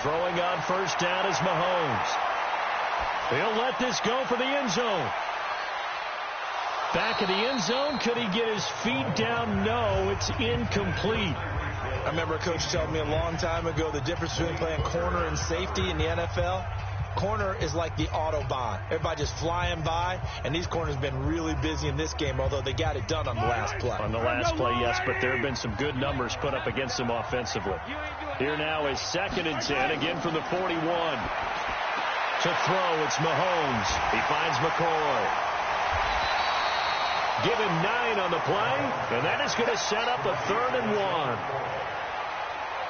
Speaker 1: Throwing on first down is Mahomes. He'll let this go for the end zone. Back in the end zone. Could he get his feet down? No, it's incomplete.
Speaker 2: I remember a coach telling me a long time ago the difference between playing corner and safety in the NFL. Corner is like the Autobahn. Everybody just flying by, and these corners have been really busy in this game, although they got it done on the last play.
Speaker 1: On the last play, yes, but there have been some good numbers put up against them offensively. Here now is 2nd and 10, again from the 41. To throw, it's Mahomes. He finds McCoy. Give him 9 on the play, and that is going to set up a 3rd and 1.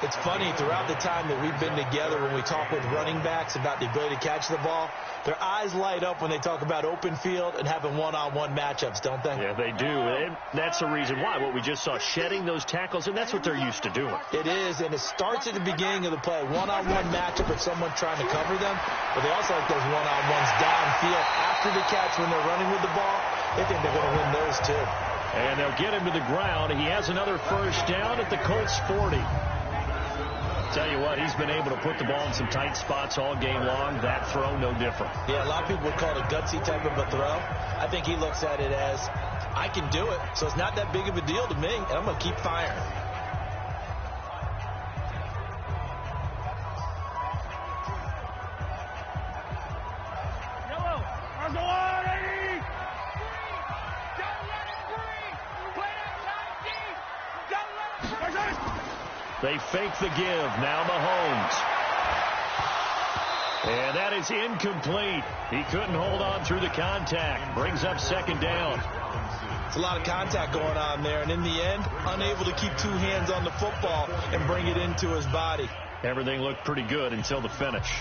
Speaker 2: It's funny, throughout the time that we've been together, when we talk with running backs about the ability to catch the ball, their eyes light up when they talk about open field and having one-on-one matchups, don't they?
Speaker 1: Yeah, they do. And that's the reason why. What we just saw, shedding those tackles, and that's what they're used to doing.
Speaker 2: It is, and it starts at the beginning of the play. One-on-one matchup with someone trying to cover them, but they also like those one-on-ones downfield after the catch when they're running with the ball. They think they're going to win those, too.
Speaker 1: And they'll get him to the ground. He has another first down at the Colts 40. Tell you what, he's been able to put the ball in some tight spots all game long. That throw, no different.
Speaker 2: Yeah, a lot of people would call it a gutsy type of a throw. I think he looks at it as, I can do it, so it's not that big of a deal to me, and I'm going to keep firing.
Speaker 1: They fake the give. Now Mahomes. And that is incomplete. He couldn't hold on through the contact. Brings up second down.
Speaker 2: It's a lot of contact going on there, and in the end, unable to keep two hands on the football and bring it into his body.
Speaker 1: Everything looked pretty good until the finish.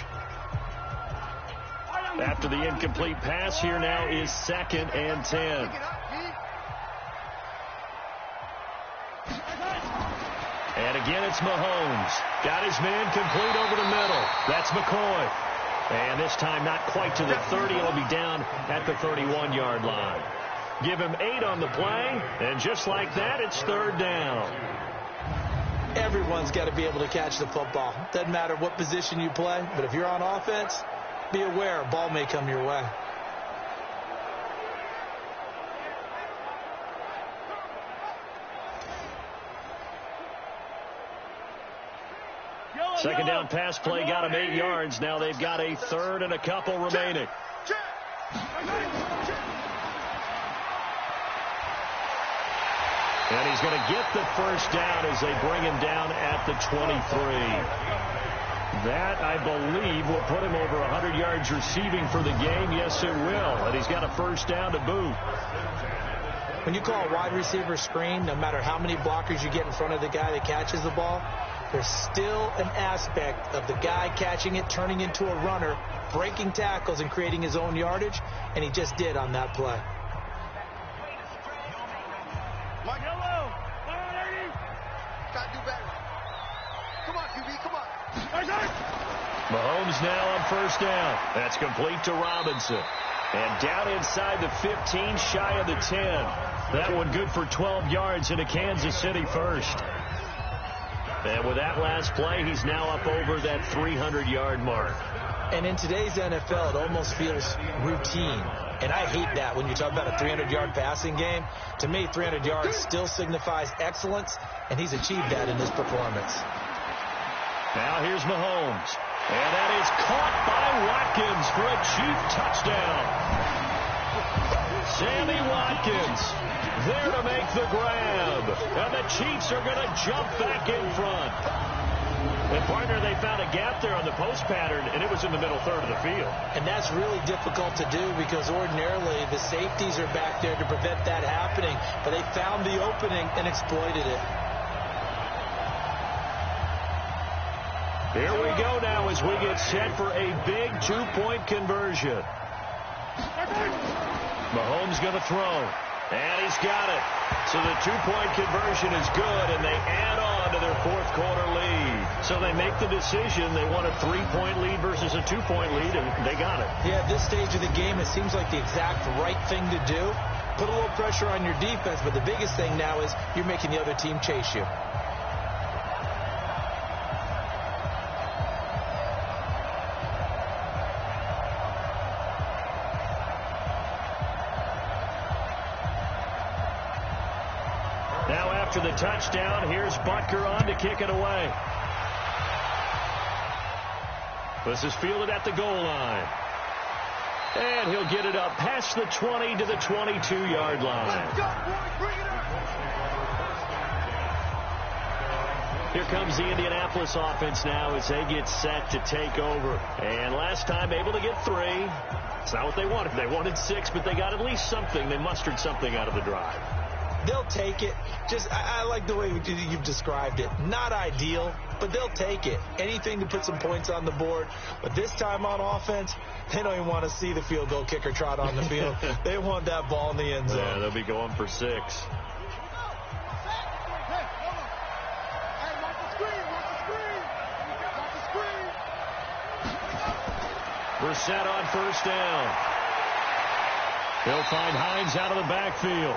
Speaker 1: After the incomplete pass, here now is 2nd and 10. And again, it's Mahomes. Got his man complete over the middle. That's McCoy. And this time not quite to the 30. He'll be down at the 31-yard line. Give him 8 on the play, and just like that, it's 3rd down.
Speaker 2: Everyone's got to be able to catch the football. Doesn't matter what position you play, but if you're on offense, be aware a ball may come your way.
Speaker 1: Second down pass play got him 8 yards. Now they've got a 3rd and a couple remaining. And he's going to get the first down as they bring him down at the 23. That, I believe, will put him over 100 yards receiving for the game. Yes, it will. And he's got a first down to boot.
Speaker 2: When you call a wide receiver screen, no matter how many blockers you get in front of the guy that catches the ball, there's still an aspect of the guy catching it, turning into a runner, breaking tackles and creating his own yardage, and he just did on that play.
Speaker 1: Mahomes now on first down. That's complete to Robinson. And down inside the 15, shy of the 10. That one good for 12 yards in a Kansas City first. And with that last play, he's now up over that 300-yard mark.
Speaker 2: And in today's NFL, it almost feels routine. And I hate that when you talk about a 300-yard passing game. To me, 300 yards still signifies excellence, and he's achieved that in this performance.
Speaker 1: Now here's Mahomes. And that is caught by Watkins for a Chief touchdown. Sammy Watkins there to make the grab. And the Chiefs are going to jump back in front. And, partner, they found a gap there on the post pattern, and it was in the middle third of the field.
Speaker 2: And that's really difficult to do because ordinarily the safeties are back there to prevent that happening. But they found the opening and exploited it.
Speaker 1: Here we go now as we get set for a big two-point conversion. Mahomes going to throw. And he's got it. So the two-point conversion is good, and they add on to their fourth quarter lead. So they make the decision. They want a 3-point lead versus a 2-point lead, and they got it.
Speaker 2: Yeah, at this stage of the game, it seems like the exact right thing to do. Put a little pressure on your defense, but the biggest thing now is you're making the other team chase you.
Speaker 1: After the touchdown, here's Butker on to kick it away. This is fielded at the goal line. And he'll get it up past the 20 to the 22-yard line. Here comes the Indianapolis offense now as they get set to take over. And last time able to get 3. It's not what they wanted. They wanted 6, but they got at least something. They mustered something out of the drive.
Speaker 2: They'll take it. I like the way you've described it. Not ideal, but they'll take it. Anything to put some points on the board. But this time on offense, they don't even want to see the field goal kicker trot on the field. They want that ball in the end zone.
Speaker 1: Yeah, they'll be going for 6. Brissett on first down. He'll find Hines out of the backfield.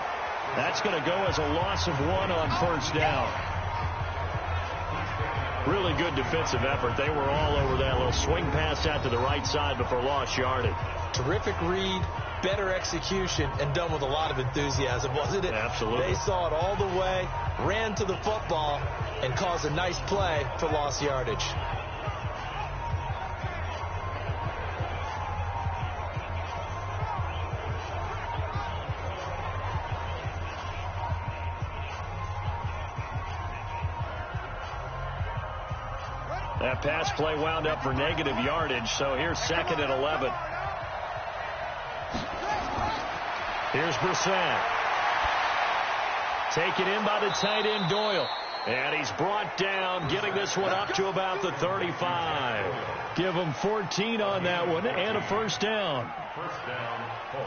Speaker 1: That's going to go as a loss of 1 on first down. Really good defensive effort. They were all over that little swing pass out to the right side before lost yardage.
Speaker 2: Terrific read, better execution, and done with a lot of enthusiasm, wasn't it?
Speaker 1: Absolutely.
Speaker 2: They saw it all the way, ran to the football, and caused a nice play for lost yardage.
Speaker 1: That pass play wound up for negative yardage, so here's 2nd and 11. Here's Brissett. Taken in by the tight end, Doyle. And he's brought down, getting this one up to about the 35. Give him 14 on that one and a first down.
Speaker 4: First down, Colts.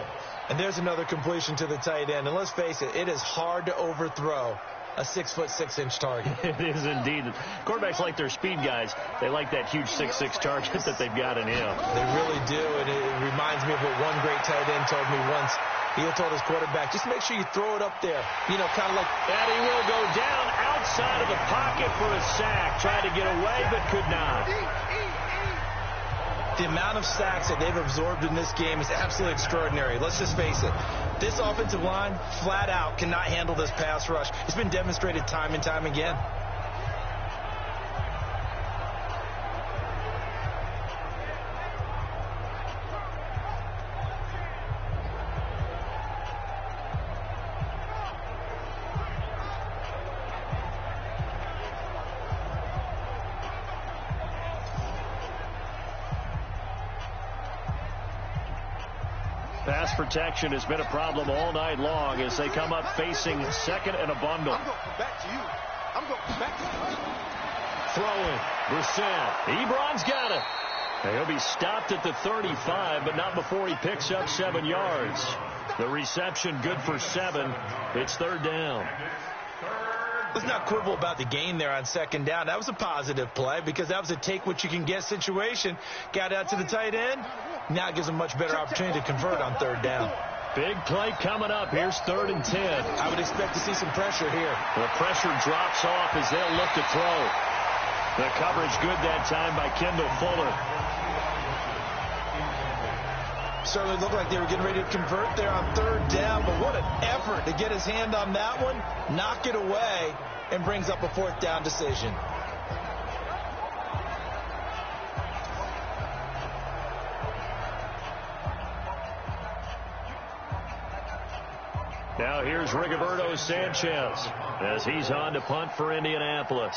Speaker 2: And there's another completion to the tight end. And let's face it, it is hard to overthrow a 6'6" target.
Speaker 1: It is indeed. Quarterbacks like their speed guys. They like that huge 6'6" target that they've got in him.
Speaker 2: They really do, and it reminds me of what one great tight end told me once. He told his quarterback, just make sure you throw it up there. You know, kind of like...
Speaker 1: And he will go down outside of the pocket for a sack. Tried to get away, but could not.
Speaker 2: The amount of sacks that they've absorbed in this game is absolutely extraordinary. Let's just face it. This offensive line, flat out, cannot handle this pass rush. It's been demonstrated time and time again.
Speaker 1: Pass protection has been a problem all night long as they come up facing 2nd and a bundle.
Speaker 3: I'm going to come back to you. I'm going to come back to you.
Speaker 1: Throwing. Brissett. Ebron's got it. And he'll be stopped at the 35, but not before he picks up 7 yards. The reception good for 7. It's 3rd down.
Speaker 2: Let's not quibble about the gain there on 2nd down. That was a positive play because that was a take-what-you-can-get situation. Got out to the tight end. Now it gives them much better opportunity to convert on 3rd down.
Speaker 1: Big play coming up. Here's 3rd and 10.
Speaker 2: I would expect to see some pressure here.
Speaker 1: The pressure drops off as they'll look to throw. The coverage good that time by Kendall Fuller.
Speaker 2: Certainly looked like they were getting ready to convert there on 3rd down, but what an effort to get his hand on that one, knock it away, and brings up a 4th down decision.
Speaker 1: Now here's Rigoberto Sanchez as he's on to punt for Indianapolis.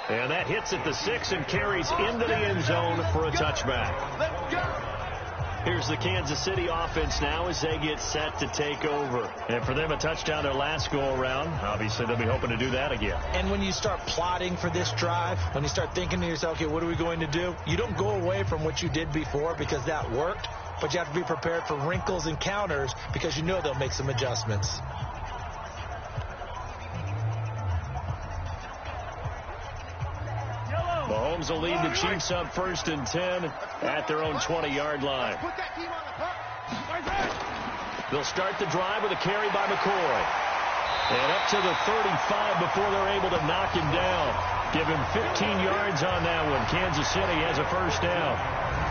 Speaker 1: And that hits at the 6 and carries into the end zone for a touchback.
Speaker 3: Let's go.
Speaker 1: Here's the Kansas City offense now as they get set to take over. And for them, a touchdown their last go-around. Obviously, they'll be hoping to do that again.
Speaker 2: And when you start plotting for this drive, when you start thinking to yourself, okay, what are we going to do? You don't go away from what you did before because that worked, but you have to be prepared for wrinkles and counters because you know they'll make some adjustments.
Speaker 1: Mahomes will lead the Chiefs up 1st and 10 at their own 20-yard line.
Speaker 3: Put that team on the puck.
Speaker 1: They'll start the drive with a carry by McCoy. And up to the 35 before they're able to knock him down. Give him 15 yards on that one. Kansas City has a 1st down.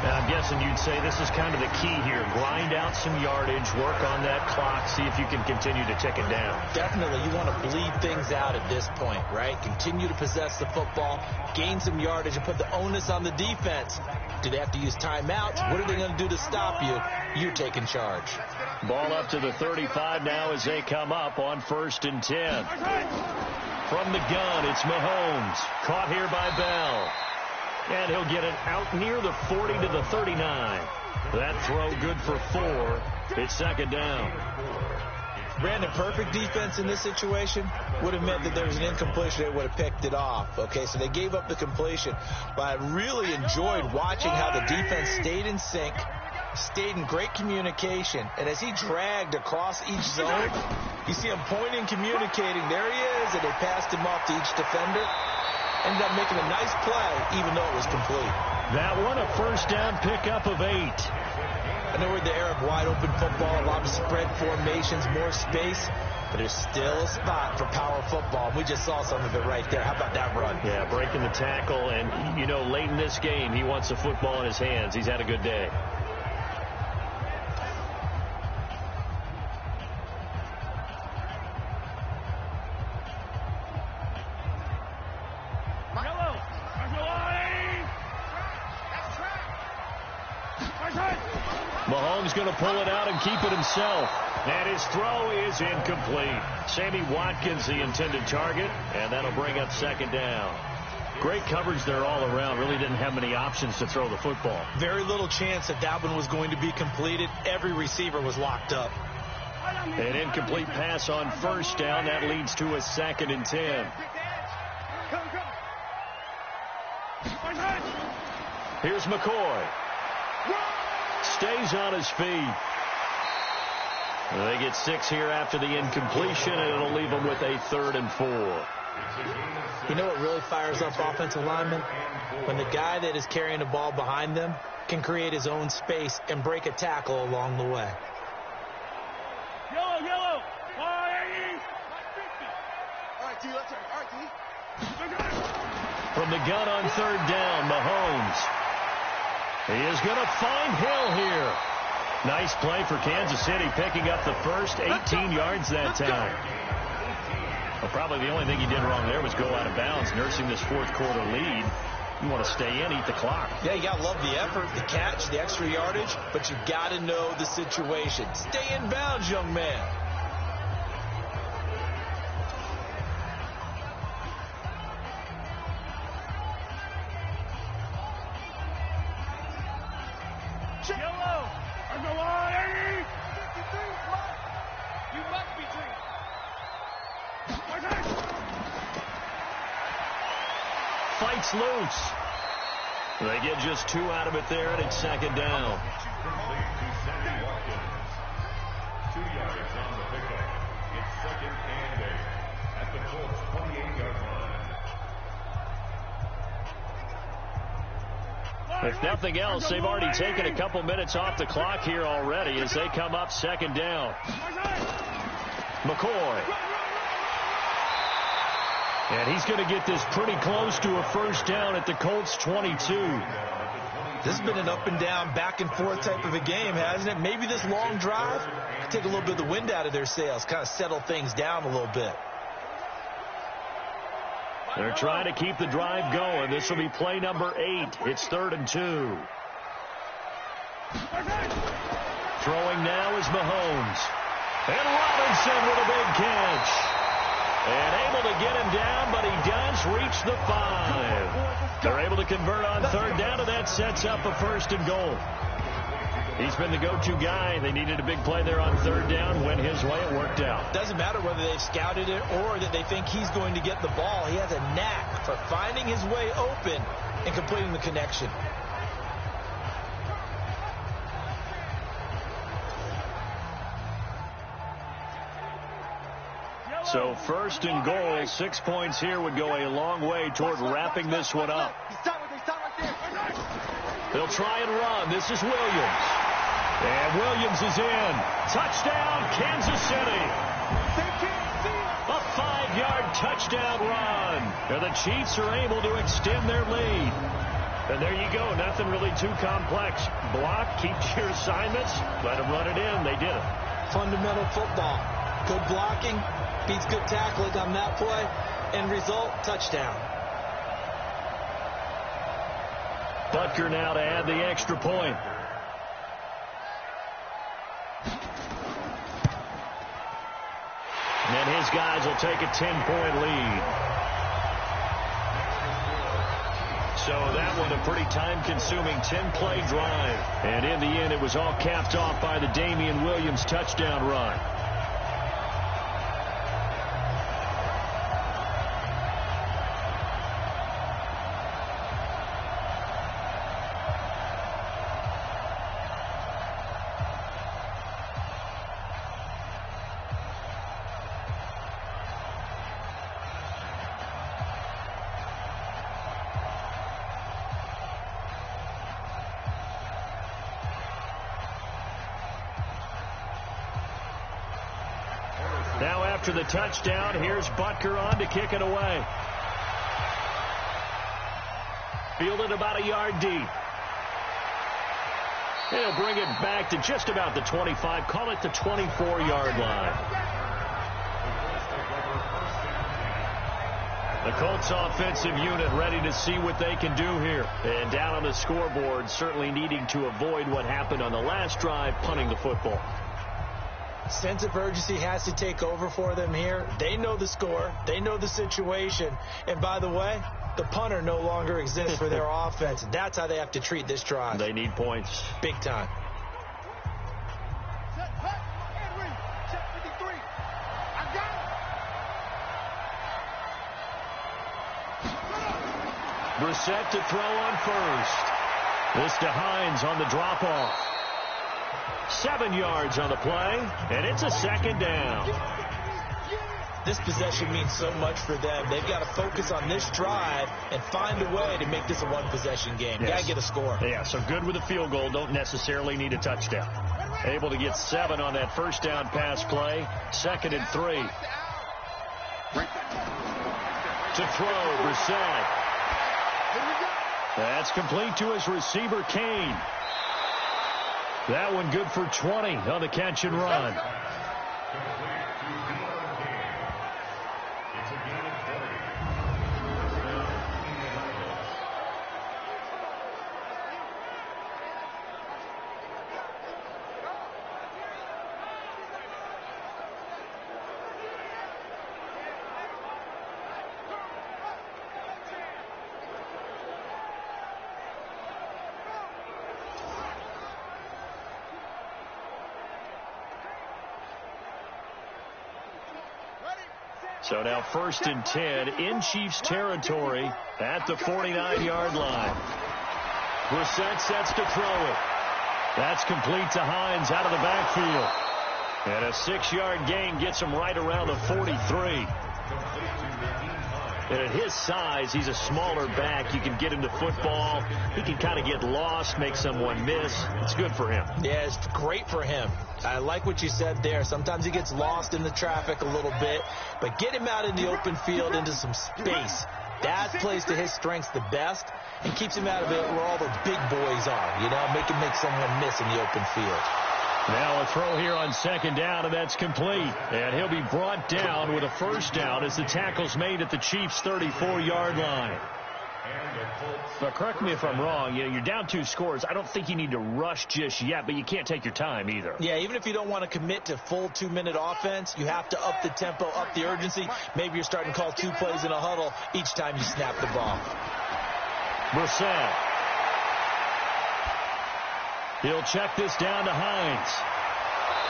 Speaker 1: And I'm guessing you'd say this is kind of the key here. Grind out some yardage, work on that clock, see if you can continue to tick it down.
Speaker 2: Definitely, you want to bleed things out at this point, right? Continue to possess the football, gain some yardage, and put the onus on the defense. Do they have to use timeouts? What are they going to do to stop you? You're taking charge.
Speaker 1: Ball up to the 35 now as they come up on 1st and 10. From the gun, it's Mahomes. Caught here by Bell. And he'll get it out near the 40 to the 39. That throw good for 4. It's second down.
Speaker 2: Brandon, perfect defense in this situation would have meant that there was an incompletion. They would have picked it off. Okay, so they gave up the completion. But I really enjoyed watching how the defense stayed in sync, stayed in great communication. And as he dragged across each zone, you see him pointing, communicating. There he is, and they passed him off to each defender. Ended up making a nice play, even though it was complete.
Speaker 1: That one, a first down pickup of 8.
Speaker 2: I know we're in the era of wide-open football, a lot of spread formations, more space, but there's still a spot for power football. We just saw some of it right there. How about that run?
Speaker 1: Yeah, breaking the tackle, and, you know, late in this game, he wants the football in his hands. He's had a good day. Mahomes going to pull it out and keep it himself. And his throw is incomplete. Sammy Watkins, the intended target, and that'll bring up second down. Great coverage there all around. Really didn't have many options to throw the football.
Speaker 2: Very little chance that that one was going to be completed. Every receiver was locked up.
Speaker 1: An incomplete pass on first down. That leads to a 2nd and 10. Here's McCoy. Stays on his feet. They get 6 here after the incompletion, and it'll leave them with a 3rd and 4.
Speaker 2: You know what really fires up offensive linemen? When the guy that is carrying the ball behind them can create his own space and break a tackle along the way.
Speaker 3: Yellow. All right, T, let's turn. All right, T.
Speaker 1: From the gun on 3rd down, Mahomes. He is going to find Hill here. Nice play for Kansas City, picking up the first 18 yards that time. Well, probably the only thing he did wrong there was go out of bounds, nursing this 4th quarter lead. You want to stay in, eat the clock.
Speaker 2: Yeah, you got to love the effort, the catch, the extra yardage, but you got to know the situation. Stay in bounds, young man.
Speaker 3: Yellow. On the line. 53. You must be green.
Speaker 1: Fights loose. They get just 2 out of it there, and it's second down.
Speaker 4: Complete to Sammy Watkins. 2 yards on the pickup. It's 2nd and 8 at the Colts 28-yard line.
Speaker 1: If nothing else, they've already taken a couple minutes off the clock here already as they come up second down. McCoy. And he's going to get this pretty close to a first down at the Colts 22.
Speaker 2: This has been an up and down, back and forth type of a game, hasn't it? Maybe this long drive could take a little bit of the wind out of their sails, kind of settle things down a little bit.
Speaker 1: They're trying to keep the drive going. This will be play number 8. It's 3rd and 2. Throwing now is Mahomes. And Robinson with a big catch. And able to get him down, but he does reach the 5. They're able to convert on 3rd down, and that sets up a 1st and goal. He's been the go-to guy. They needed a big play there on 3rd down. Went his way. It worked out.
Speaker 2: Doesn't matter whether they've scouted it or that they think he's going to get the ball. He has a knack for finding his way open and completing the connection.
Speaker 1: So 1st and goal, 6 points here would go a long way toward wrapping this one up. They'll try and run. This is Williams. And Williams is in. Touchdown, Kansas City. A 5-yard touchdown run. And the Chiefs are able to extend their lead. And there you go. Nothing really too complex. Block, keep your assignments, let them run it in. They did it.
Speaker 2: Fundamental football. Good blocking beats good tackling on that play. End result, touchdown.
Speaker 1: Butker now to add the extra point. And his guys will take a 10-point lead. So that one a pretty time-consuming 10-play drive. And in the end, it was all capped off by the Damian Williams touchdown run. Now after the touchdown, here's Butker on to kick it away. Fielded about a yard deep. He'll bring it back to just about the 25, call it the 24-yard line. The Colts offensive unit ready to see what they can do here. And down on the scoreboard, certainly needing to avoid what happened on the last drive, punting the football.
Speaker 2: Sense of urgency has to take over for them here. They know the score. They know the situation. And by the way, the punter no longer exists for their offense. That's how they have to treat this drive.
Speaker 1: They need points.
Speaker 2: Big time.
Speaker 3: Check 53. I got it.
Speaker 1: Brissett to throw on first. This to Hines on the drop-off. 7 yards on the play, and it's a second down.
Speaker 2: This possession means so much for them. They've got to focus on this drive and find a way to make this a one-possession game.
Speaker 1: Yes.
Speaker 2: Got to get a score.
Speaker 1: Yeah, so good with a field goal. Don't necessarily need a touchdown. Able to get 7 on that first down pass play. 2nd and 3. To throw, Brissett. That's complete to his receiver, Kane. That one good for 20 on the catch and run. So now 1st and 10 in Chiefs territory at the 49-yard line. Brissett sets to throw it. That's complete to Hines out of the backfield. And a 6-yard gain gets him right around the 43. And at his size, he's a smaller back. You can get him to football. He can kind of get lost, make someone miss. It's good for him.
Speaker 2: Yeah, it's great for him. I like what you said there. Sometimes he gets lost in the traffic a little bit, but get him out in the open field into some space. That plays to his strengths the best and keeps him out of it where all the big boys are, you know, make someone miss in the open field.
Speaker 1: Now a throw here on 2nd down, and that's complete. And he'll be brought down with a 1st down as the tackle's made at the Chiefs' 34-yard line. But correct me if I'm wrong, you're down 2 scores. I don't think you need to rush just yet, but you can't take your time either.
Speaker 2: Yeah, even if you don't want to commit to full 2-minute offense, you have to up the tempo, up the urgency. Maybe you're starting to call 2 plays in a huddle each time you snap the ball.
Speaker 1: Brissett. He'll check this down to Hines.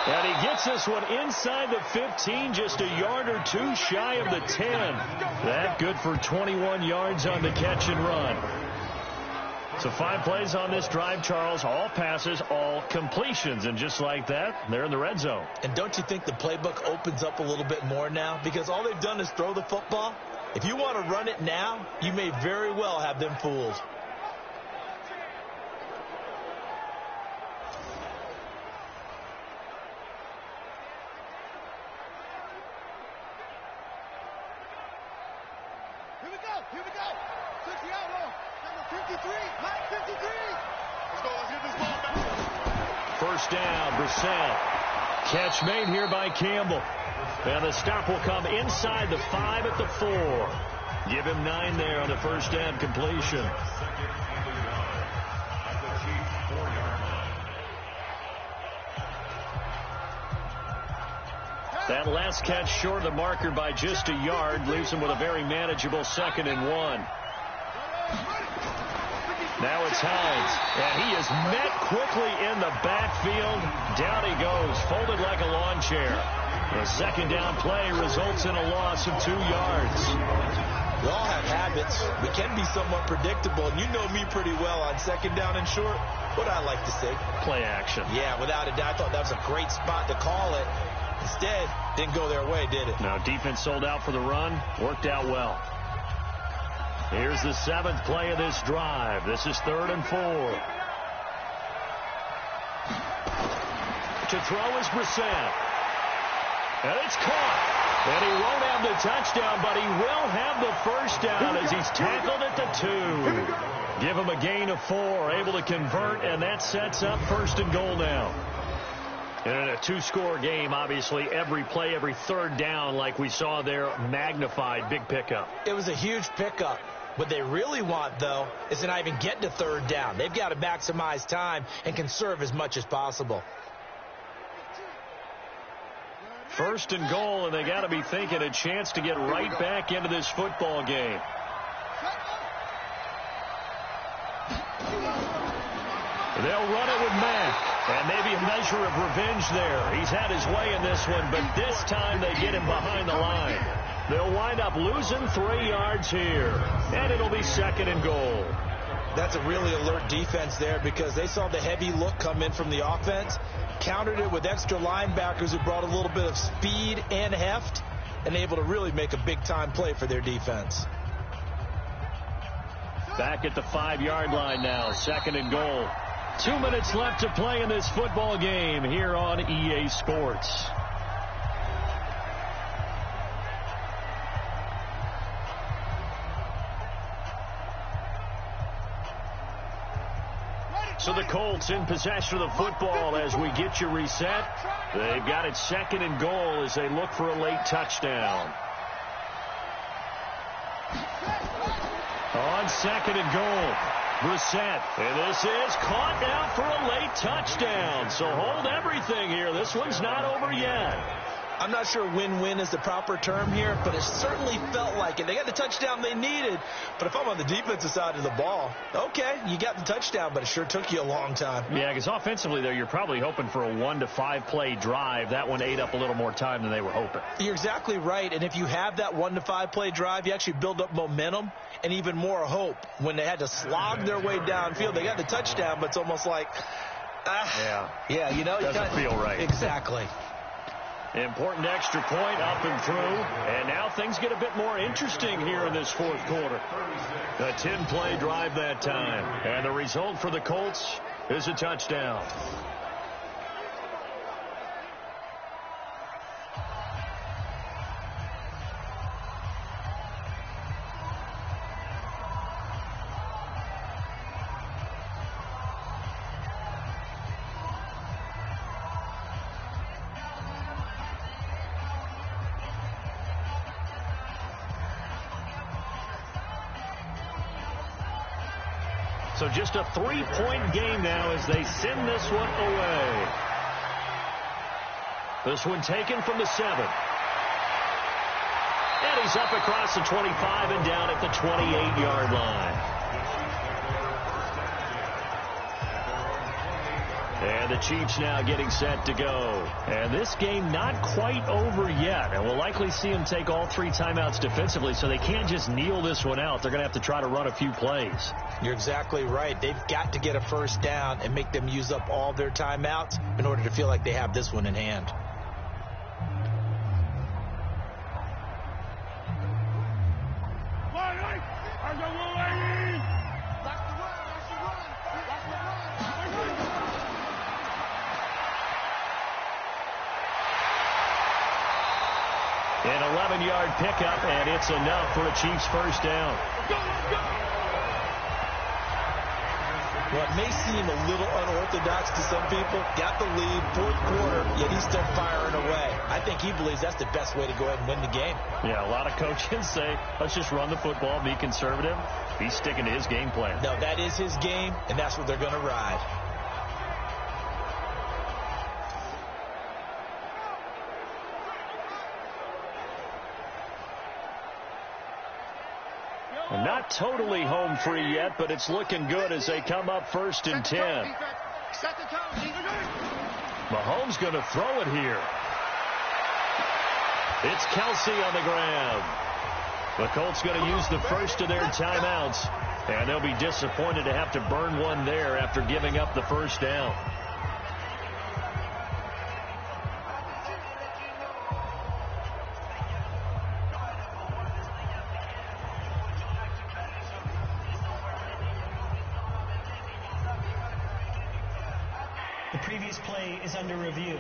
Speaker 1: And he gets this one inside the 15, just a yard or 2 shy of the 10. That good for 21 yards on the catch and run. So 5 plays on this drive, Charles. All passes, all completions. And just like that, they're in the red zone.
Speaker 2: And don't you think the playbook opens up a little bit more now? Because all they've done is throw the football. If you want to run it now, you may very well have them fooled.
Speaker 3: Here we go. Switch the outlaw. Number 53. Mike 53. Let's go. Let's get this ball back.
Speaker 1: 1st down, Brissett. Catch made here by Campbell. And the stop will come inside the 5 at the 4. Give him 9 there on the 1st down completion. That last catch short of the marker by just a yard leaves him with a very manageable 2nd and 1. Now it's Hines, and he is met quickly in the backfield. Down he goes, folded like a lawn chair. The second down play results in a loss of 2 yards.
Speaker 2: We all have habits. We can be somewhat predictable, and you know me pretty well on second down and short. What I like to say?
Speaker 1: Play action.
Speaker 2: Yeah, without a doubt. I thought that was a great spot to call it. Instead, didn't go their way, did it?
Speaker 1: No, defense sold out for the run. Worked out well. Here's the 7th play of this drive. This is 3rd and 4. To throw is Brissett. And it's caught. And he won't have the touchdown, but he will have the first down as he's tackled at the 2. Give him a gain of 4, able to convert, and that sets up 1st and goal now. And in a 2-score game, obviously, every play, every 3rd down, like we saw there, magnified. Big pickup.
Speaker 2: It was a huge pickup. What they really want, though, is to not even get to 3rd down. They've got to maximize time and conserve as much as possible.
Speaker 1: 1st and goal, and they got to be thinking a chance to get right back into this football game. They'll run it with Mack, and maybe a measure of revenge there. He's had his way in this one, but this time they get him behind the line. They'll wind up losing 3 yards here, and it'll be 2nd and goal.
Speaker 2: That's a really alert defense there because they saw the heavy look come in from the offense, countered it with extra linebackers who brought a little bit of speed and heft, and able to really make a big-time play for their defense.
Speaker 1: Back at the 5-yard line now, 2nd and goal. 2 minutes left to play in this football game here on EA Sports. So the Colts in possession of the football as we get you reset. They've got it 2nd and goal as they look for a late touchdown. On 2nd and goal, Brissett. And this is caught now for a late touchdown. So hold everything here. This one's not over yet.
Speaker 2: I'm not sure win-win is the proper term here, but it certainly felt like it. They got the touchdown they needed, but if I'm on the defensive side of the ball, okay, you got the touchdown, but it sure took you a long time.
Speaker 1: Yeah, because offensively, though, you're probably hoping for a 1 to 5 play drive. That one ate up a little more time than they were hoping.
Speaker 2: You're exactly right, and if you have that 1 to 5 play drive, you actually build up momentum and even more hope. When they had to slog their way downfield, they got the touchdown, but it's almost like, yeah, you know,
Speaker 1: doesn't feel right.
Speaker 2: Exactly.
Speaker 1: Important extra point up and through. And now things get a bit more interesting here in this 4th quarter. A 10-play drive that time. And the result for the Colts is a touchdown. So just a 3-point game now as they send this one away. This one taken from the 7. And he's up across the 25 and down at the 28-yard line. And the Chiefs now getting set to go. And this game not quite over yet. And we'll likely see them take all 3 timeouts defensively, so they can't just kneel this one out. They're going to have to try to run a few plays.
Speaker 2: You're exactly right. They've got to get a first down and make them use up all their timeouts in order to feel like they have this one in hand.
Speaker 1: An 11-yard pickup, and it's enough for a Chiefs first down.
Speaker 2: Well, it may seem a little unorthodox to some people. Got the lead, 4th quarter, yet he's still firing away. I think he believes that's the best way to go ahead and win the game.
Speaker 1: Yeah, a lot of coaches say, let's just run the football, be conservative. He's sticking to his game plan.
Speaker 2: No, that is his game, and that's what they're going to ride.
Speaker 1: Not totally home free yet, but it's looking good as they come up 1st and 10. Mahomes going to throw it here. It's Kelsey on the ground. The Colts going to use the first of their timeouts, and they'll be disappointed to have to burn one there after giving up the first down.
Speaker 5: The previous play is under review.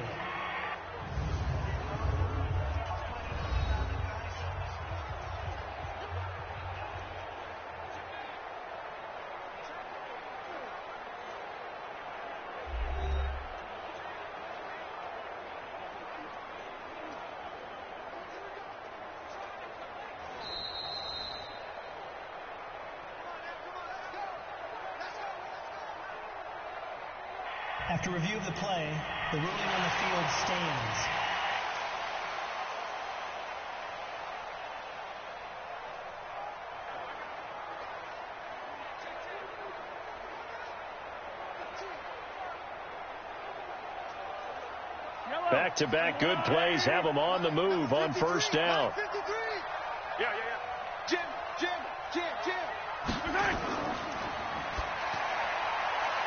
Speaker 5: After review of the play, the ruling on the field stands.
Speaker 1: Back-to-back good plays have them on the move on first down.
Speaker 3: Jim.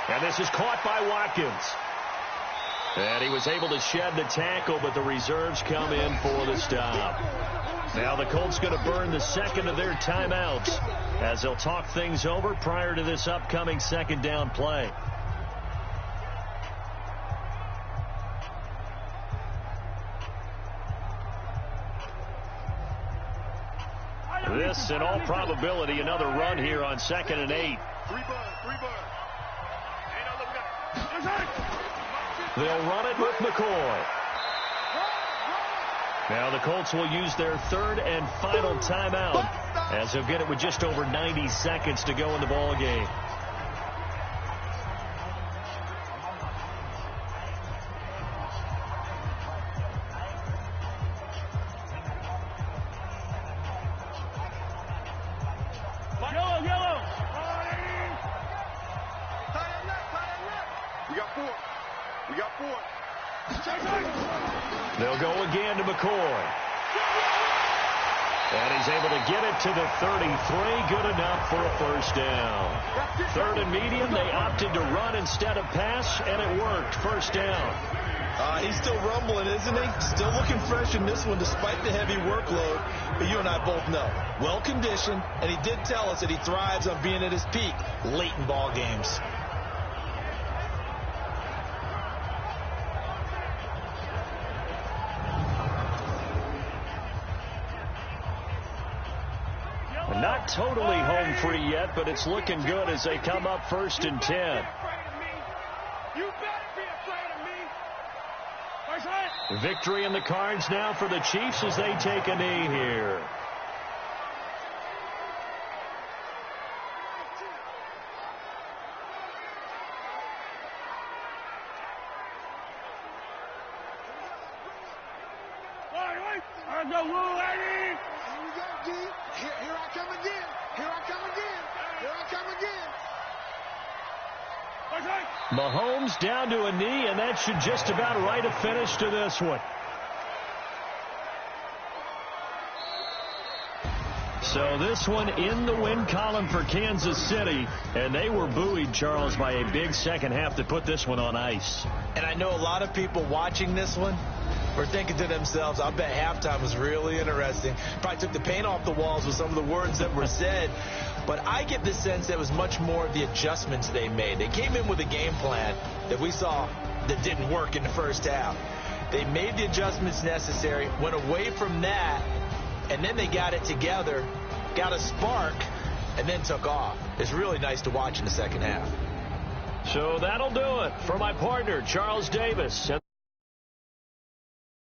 Speaker 1: And this is caught by Watkins. And he was able to shed the tackle, but the reserves come in for the stop. Now the Colts going to burn the second of their timeouts as they'll talk things over prior to this upcoming second down play. This, in all probability, another run here on 2nd and 8. They'll run it with McCoy. Now the Colts will use their 3rd and final timeout as they'll get it with just over 90 seconds to go in the ball game. They'll go again to McCoy. And he's able to get it to the 33. Good enough for a first down. 3rd and medium. They opted to run instead of pass, and it worked. First down.
Speaker 2: He's still rumbling, isn't he? Still looking fresh in this one despite the heavy workload. But you and I both know, well-conditioned, and he did tell us that he thrives on being at his peak late in ball games.
Speaker 1: Not totally home free yet, but it's looking good as they come up 1st and 10. Victory in the cards now for the Chiefs as they take a knee here. Mahomes down to a knee, and that should just about write a finish to this one. So this one in the win column for Kansas City, and they were buoyed, Charles, by a big second half to put this one on ice.
Speaker 2: And I know a lot of people watching this one were thinking to themselves, I bet halftime was really interesting. Probably took the paint off the walls with some of the words that were said. But I get the sense that it was much more of the adjustments they made. They came in with a game plan that we saw that didn't work in the first half. They made the adjustments necessary, went away from that, and then they got it together, got a spark, and then took off. It's really nice to watch in the second half.
Speaker 1: So that'll do it for my partner, Charles Davis.